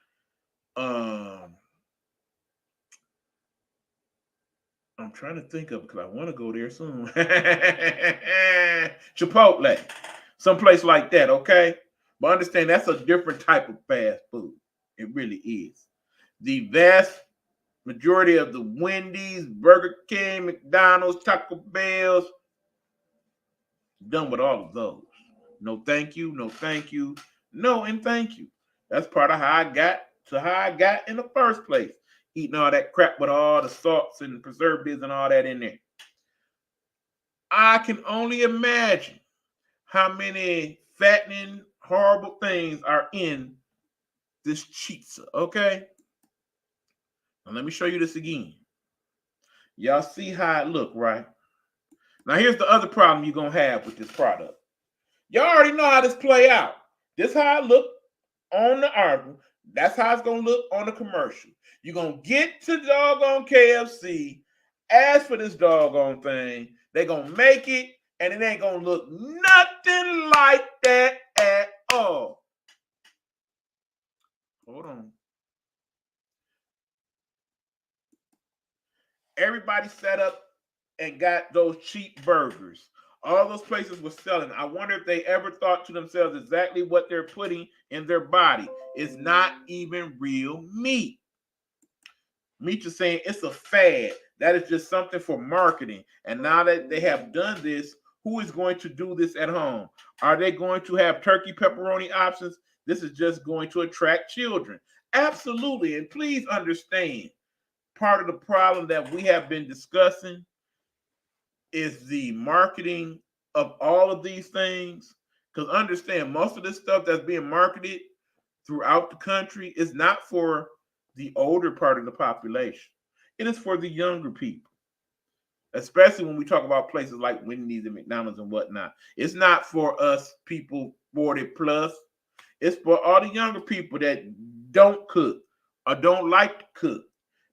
I'm trying to think of it because I want to go there soon. Chipotle, someplace like that, okay? But understand that's a different type of fast food. It really is. The vast majority of the Wendy's, Burger King, McDonald's, Taco Bells, done with all of those. No thank you, no thank you, no and thank you. That's part of how I got in the first place. Eating all that crap with all the salts and preservatives and all that in there. I can only imagine how many fattening, horrible things are in this pizza, okay? Now let me show you this again. Y'all see how it look, right? Now here's the other problem you're going to have with this product. Y'all already know how this play out. This how it look on the article. That's how it's going to look on the commercial. You're going to get to doggone KFC, ask for this doggone thing. They're going to make it, and it ain't going to look nothing like that at all. Hold on. Everybody set up and got those cheap burgers. All those places were selling. I wonder if they ever thought to themselves exactly what they're putting in their body. It's not even real meat. Meat is saying it's a fad. That is just something for marketing. And now that they have done this, who is going to do this at home? Are they going to have turkey pepperoni options? This is just going to attract children. Absolutely. And please understand, part of the problem that we have been discussing is the marketing of all of these things. Because understand, most of this stuff that's being marketed throughout the country is not for the older part of the population. It is for the younger people, especially when we talk about places like Wendy's and McDonald's and whatnot. It's not for us people 40 plus. It's for all the younger people that don't cook or don't like to cook,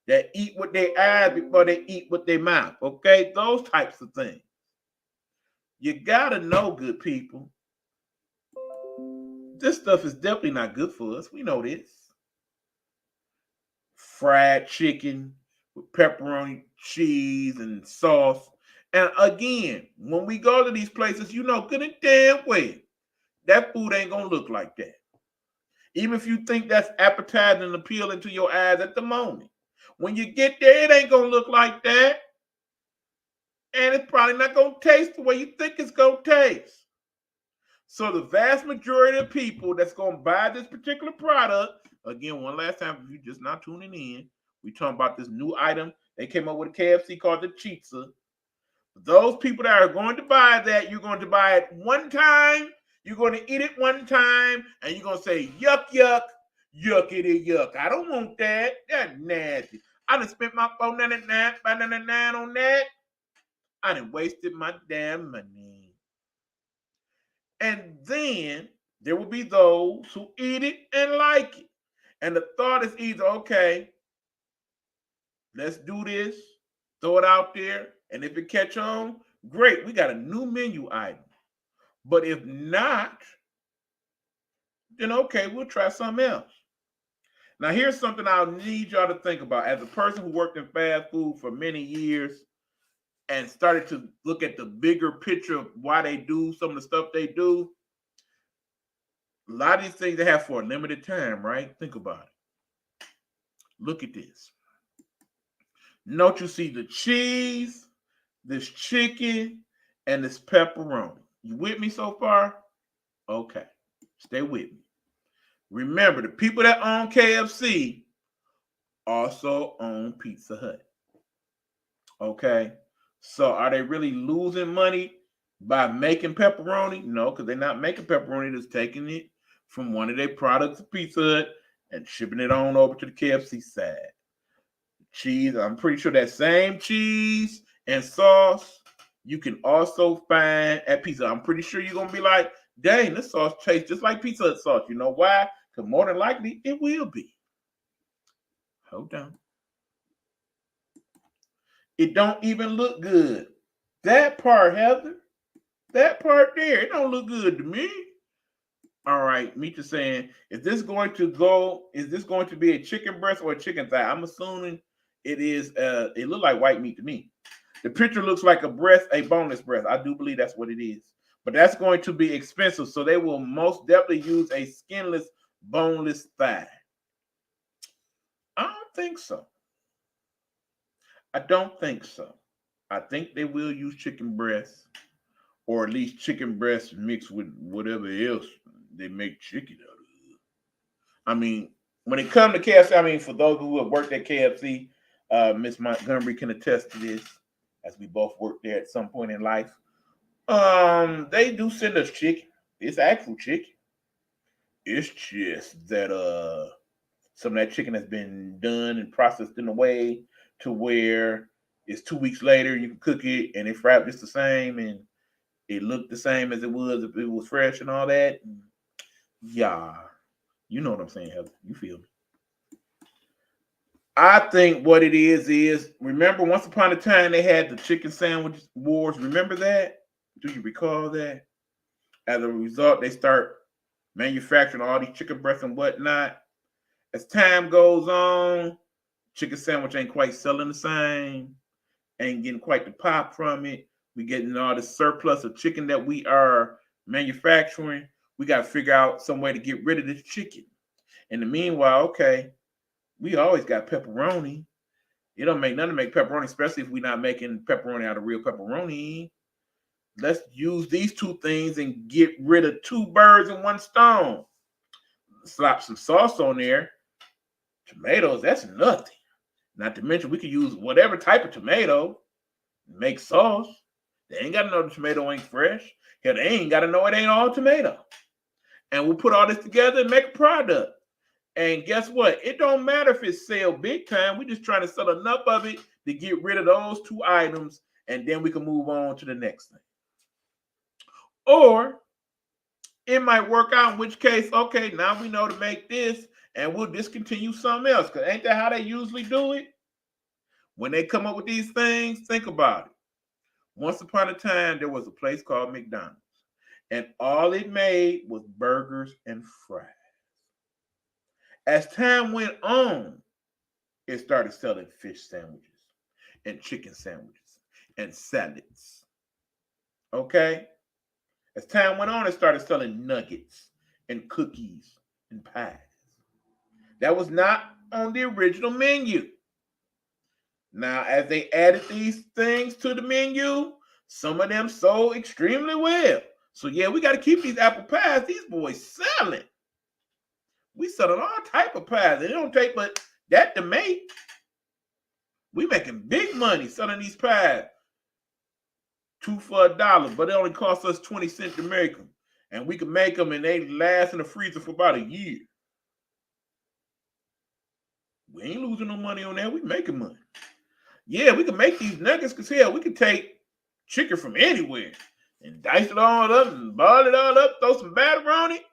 that eat with their eyes before they eat with their mouth, okay? Those types of things. You gotta know, good people, this stuff is definitely not good for us. We know this. Fried chicken with pepperoni, cheese, and sauce. And again, when we go to these places, you know good and damn well that food ain't gonna look like that. Even if you think that's appetizing and appealing to your eyes at the moment. When you get there, it ain't gonna look like that. And it's probably not gonna taste the way you think it's gonna taste. So the vast majority of people that's gonna buy this particular product, again, one last time, if you're just not tuning in, we talking about this new item. They came up with a KFC called the Pizza. Those people that are going to buy that, you're going to buy it one time, you're going to eat it one time, and you're going to say, yuck, yuck, yuckity, yuck. I don't want that. That's nasty. I done spent my $4.99 on that. I done wasted my damn money. And then there will be those who eat it and like it. And the thought is either, okay, let's do this, throw it out there, and if it catch on, great, we got a new menu item. But if not, then okay, we'll try something else. Now, here's something I'll need y'all to think about. As a person who worked in fast food for many years and started to look at the bigger picture of why they do some of the stuff they do, a lot of these things they have for a limited time, right? Think about it. Look at this. Note you see the cheese, this chicken, and this pepperoni. You with me so far? Okay. Stay with me. Remember, the people that own KFC also own Pizza Hut. Okay? So are they really losing money by making pepperoni? No, because they're not making pepperoni. They're just taking it from one of their products, Pizza Hut, and shipping it on over to the KFC side. Cheese, I'm pretty sure that same cheese and sauce you can also find at Pizza Hut. I'm pretty sure you're going to be like, dang, this sauce tastes just like Pizza Hut sauce. You know why? Because more than likely, it will be. Hold on. It don't even look good. That part, Heather, that part there, it don't look good to me. All right, me just saying, is this going to be a chicken breast or a chicken thigh? I'm assuming it is, it look like white meat to me. The picture looks like a breast, a boneless breast. I do believe that's what it is. But that's going to be expensive, so they will most definitely use a skinless, boneless thigh. I don't think so. I don't think so. I think they will use chicken breast, or at least chicken breast mixed with whatever else they make chicken out of. I mean, when it comes to KFC, I mean, for those who have worked at KFC, Miss Montgomery can attest to this, as we both worked there at some point in life. They do send us chicken. It's actual chicken. It's just that some of that chicken has been done and processed in a way to where it's 2 weeks later, you can cook it and it's wrapped just the same and it looked the same as it was if it was fresh and all that. Yeah, you know what I'm saying, Heather. You feel me? I think what it is remember once upon a time they had the chicken sandwich wars. Remember that? Do you recall that? As a result, they start manufacturing all these chicken breasts and whatnot. As time goes on, chicken sandwich ain't quite selling the same, ain't getting quite the pop from it. We getting all the surplus of chicken that we are manufacturing. We got to figure out some way to get rid of this chicken. In the meanwhile, okay, we always got pepperoni. It don't make nothing to make pepperoni, especially if we're not making pepperoni out of real pepperoni. Let's use these two things and get rid of two birds in one stone. Slap some sauce on there. Tomatoes, that's nothing. Not to mention, we could use whatever type of tomato, make sauce. They ain't got to know the tomato ain't fresh. Hell, they ain't got to know it ain't all tomato. And we'll put all this together and make a product. And guess what? It don't matter if it's sell big time. We're just trying to sell enough of it to get rid of those two items, and then we can move on to the next thing. Or it might work out, in which case, okay, now we know to make this, and we'll discontinue something else. Because ain't that how they usually do it? When they come up with these things, think about it. Once upon a time, there was a place called McDonald's, and all it made was burgers and fries. As time went on, it started selling fish sandwiches and chicken sandwiches and salads. Okay? As time went on, it started selling nuggets and cookies and pies. That was not on the original menu. Now, as they added these things to the menu, some of them sold extremely well. So, yeah, we got to keep these apple pies. These boys selling. We selling all type of pies. It don't take but that to make. We making big money selling these pies. 2 for $1, but it only costs us 20 cents to make them. And we can make them and they last in the freezer for about a year. We ain't losing no money on that. We making money. Yeah, we can make these nuggets because hell, we can take chicken from anywhere and dice it all up and boil it all up, throw some batter on it.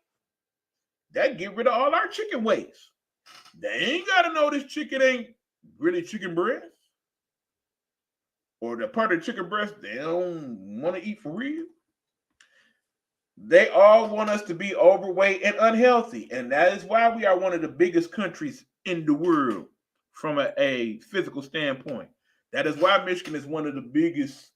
That get rid of all our chicken waste. They ain't got to know this chicken ain't really chicken breast. Or the part of the chicken breast they don't want to eat for real. They all want us to be overweight and unhealthy. And that is why we are one of the biggest countries in the world from a physical standpoint. That is why Michigan is one of the biggest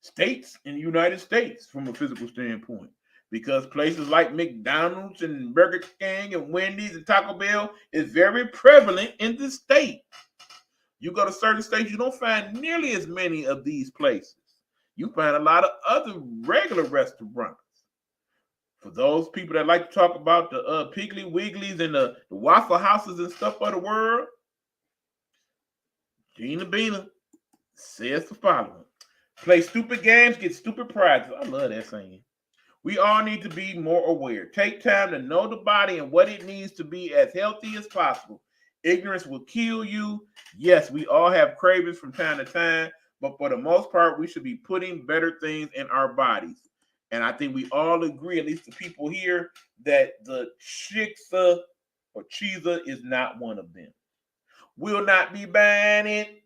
states in the United States from a physical standpoint. because places like McDonald's and Burger King and Wendy's and Taco Bell is very prevalent in the state. You go to certain states, you don't find nearly as many of these places. You find a lot of other regular restaurants. For those people that like to talk about the Piggly Wigglies and the Waffle Houses and stuff of the world, Gina Bina says the following: play stupid games, get stupid prizes. I love that saying. We all need to be more aware. Take time to know the body and what it needs to be as healthy as possible. Ignorance will kill you. Yes, we all have cravings from time to time, but for the most part, we should be putting better things in our bodies. And I think we all agree, at least the people here, that the Chixa or Cheeza is not one of them. We'll not be buying it.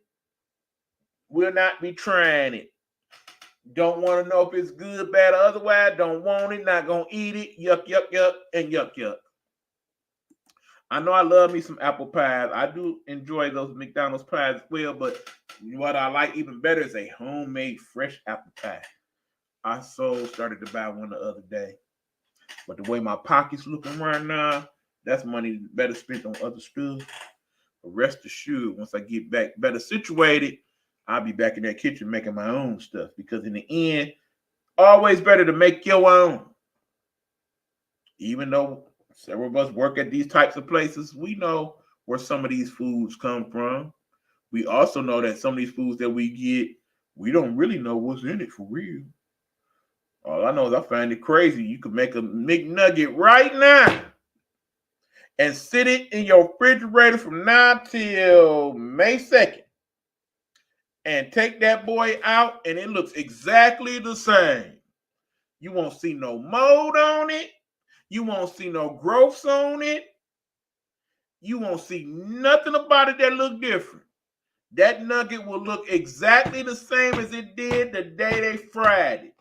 We'll not be trying it. Don't want to know if it's good, bad, or otherwise. Don't want it, not going to eat it. Yuck, yuck, yuck, and yuck, yuck. I know I love me some apple pies. I do enjoy those McDonald's pies as well, but what I like even better is a homemade fresh apple pie. I started to buy one the other day. But the way my pocket's looking right now, that's money better spent on other stuff. But rest assured, once I get back better situated, I'll be back in that kitchen making my own stuff. Because in the end, always better to make your own. Even though several of us work at these types of places, we know where some of these foods come from. We also know that some of these foods that we get, we don't really know what's in it for real. All I know is I find it crazy. You can make a McNugget right now and sit it in your refrigerator from now till May 2nd. And take that boy out and it looks exactly the same. You won't see no mold on it. You won't see no growths on it. You won't see nothing about it that look different. That nugget will look exactly the same as it did the day they fried it.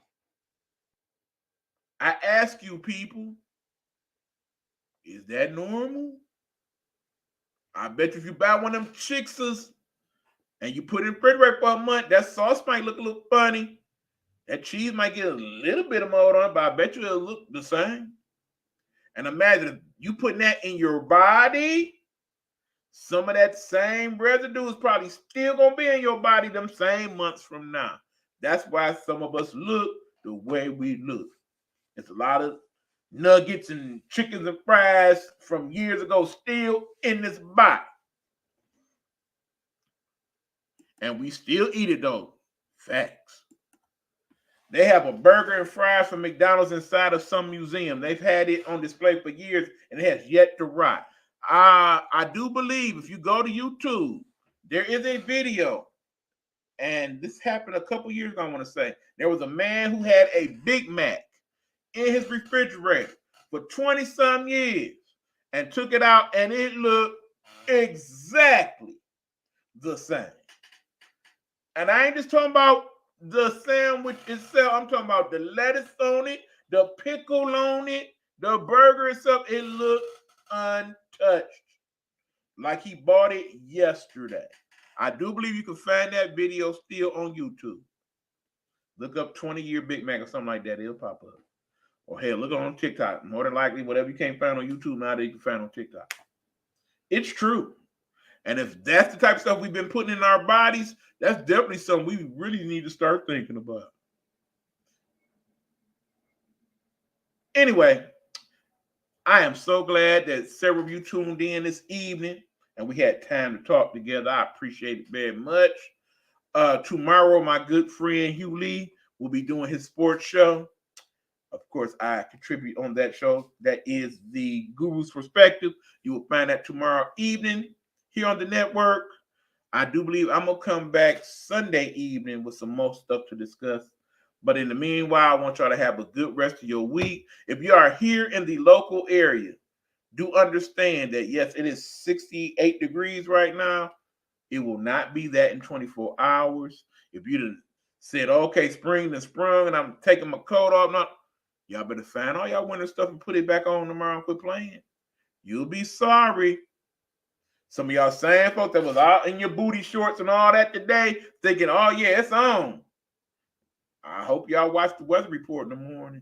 I ask you people, is that normal? I bet you if you buy one of them Chixas and you put it in the refrigerator for a month, that sauce might look a little funny. That cheese might get a little bit of mold on it, but I bet you it'll look the same. And imagine if you putting that in your body, some of that same residue is probably still going to be in your body them same months from now. That's why some of us look the way we look. It's a lot of nuggets and chickens and fries from years ago still in this body. And we still eat it though. Facts. They have a burger and fries from McDonald's inside of some museum. They've had it on display for years and it has yet to rot. I do believe if you go to YouTube, there is a video, and this happened a couple years ago, I want to say. There was a man who had a Big Mac in his refrigerator for 20-some years and took it out, and it looked exactly the same. And I ain't just talking about the sandwich itself. I'm talking about the lettuce on it, the pickle on it, the burger itself. It looked untouched, like he bought it yesterday. I do believe you can find that video still on YouTube. Look up 20-year Big Mac or something like that. It'll pop up. Or hell, look on TikTok. More than likely, whatever you can't find on YouTube now, you can find on TikTok. It's true. And if that's the type of stuff we've been putting in our bodies, that's definitely something we really need to start thinking about. Anyway, I am so glad that several of you tuned in this evening and we had time to talk together. I appreciate it very much. Tomorrow, my good friend Hugh Lee will be doing his sports show. Of course, I contribute on that show. That is the Guru's Perspective. You will find that tomorrow evening here on the network. I do believe I'm going to come back Sunday evening with some more stuff to discuss. But in the meanwhile, I want y'all to have a good rest of your week. If you are here in the local area, do understand that, yes, it is 68 degrees right now. It will not be that in 24 hours. If you done said, okay, spring done sprung and I'm taking my coat off, y'all better find all y'all winter stuff and put it back on tomorrow and quit playing. You'll be sorry. Some of y'all same folks that was out in your booty shorts and all that today thinking, oh, yeah, it's on. I hope y'all watch the weather report in the morning.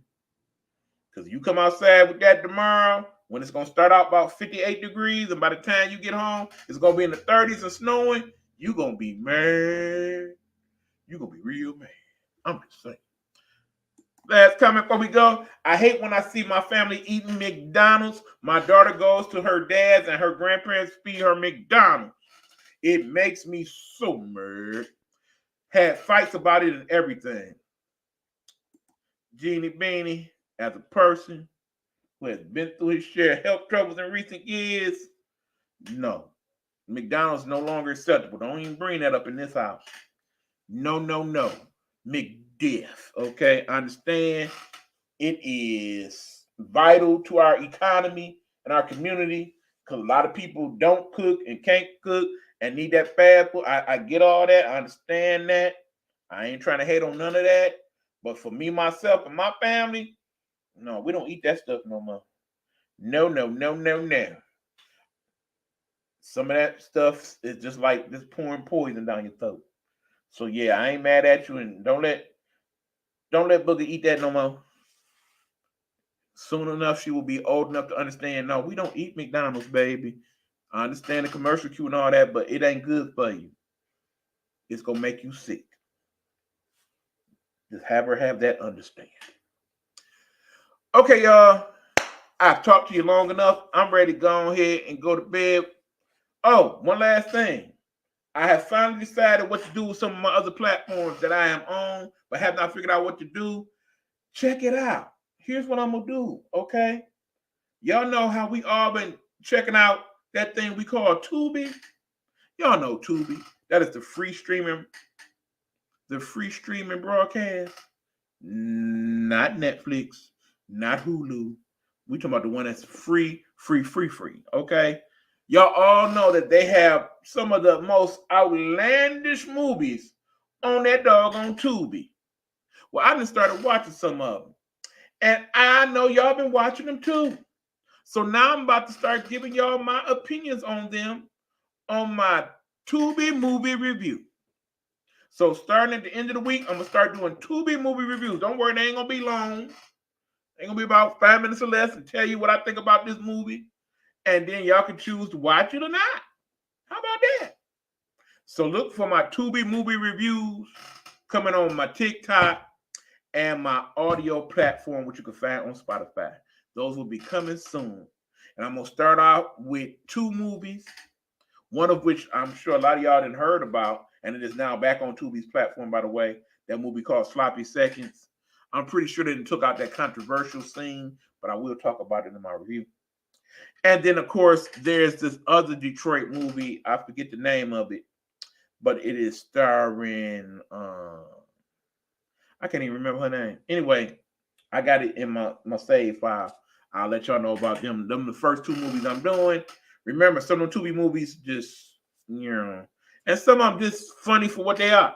Because you come outside with that tomorrow, when it's going to start out about 58 degrees, and by the time you get home, it's going to be in the 30s and snowing, you're going to be mad. You're going to be real mad. I'm just saying. Last comment before we go. I hate when I see my family eating McDonald's. My daughter goes to her dad's and her grandparents feed her McDonald's. It makes me so mad. Had fights about it and everything. Jeannie Beanie, as a person who has been through his share of health troubles in recent years, no. McDonald's no longer acceptable. Don't even bring that up in this house. No. McDiff, okay? I understand it is vital to our economy and our community because a lot of people don't cook and can't cook and need that fast food. I get all that. I understand that. I ain't trying to hate on none of that. But for me, myself, and my family, no, we don't eat that stuff no more. No. Some of that stuff is just like just pouring poison down your throat. So yeah, I ain't mad at you, and don't let Boogie eat that no more. Soon enough, she will be old enough to understand. No, we don't eat McDonald's, baby. I understand the commercial cue and all that, but it ain't good for you. It's gonna make you sick. Just have her have that understanding. Okay, y'all. I've talked to you long enough. I'm ready to go ahead and go to bed. Oh, one last thing. I have finally decided what to do with some of my other platforms that I am on, but have not figured out what to do. Check it out. Here's what I'm going to do, okay? Y'all know how we all been checking out that thing we call Tubi? Y'all know Tubi. That is the free streaming broadcast. Not Netflix, not Hulu. We talking about the one that's free, okay? Y'all all know that they have some of the most outlandish movies on that doggone Tubi. Well, I just started watching some of them. And I know y'all been watching them too. So now I'm about to start giving y'all my opinions on them on my Tubi movie review. So starting at the end of the week, I'm going to start doing Tubi movie reviews. Don't worry, they ain't going to be long. Ain't going to be about 5 minutes or less and tell you what I think about this movie. And then y'all can choose to watch it or not. How about that? So look for my Tubi movie reviews coming on my TikTok and my audio platform, which you can find on Spotify. Those will be coming soon. And I'm going to start out with 2 movies, one of which I'm sure a lot of y'all didn't heard about, and it is now back on Tubi's platform, by the way, that movie called Sloppy Seconds. I'm pretty sure they took out that controversial scene, but I will talk about it in my review. And then, of course, there's this other Detroit movie. I forget the name of it, but it is starring, I can't even remember her name. Anyway, I got it in my save file. I'll let y'all know about them. Them the first 2 movies I'm doing. Remember, some of the Tubi movies just, and some of them just funny for what they are.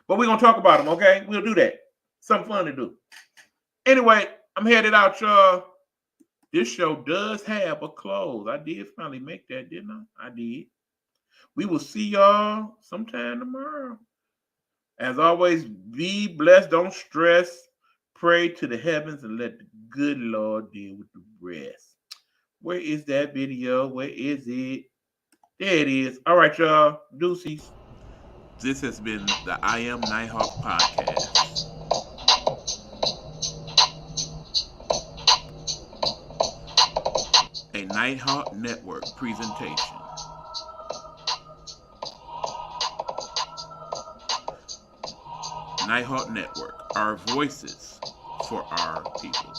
But we're going to talk about them, okay? We'll do that. Something fun to do. Anyway, I'm headed out, y'all. This show does have a close. I did finally make that, didn't I? I did. We will see y'all sometime tomorrow. As always, be blessed. Don't stress. Pray to the heavens and let the good Lord deal with the rest. Where is that video? Where is it? There it is. All right, y'all. Deuces. This has been the I Am Nighthawk Podcast. A Nighthawk Network presentation. Nighthawk Network, our voices for our people.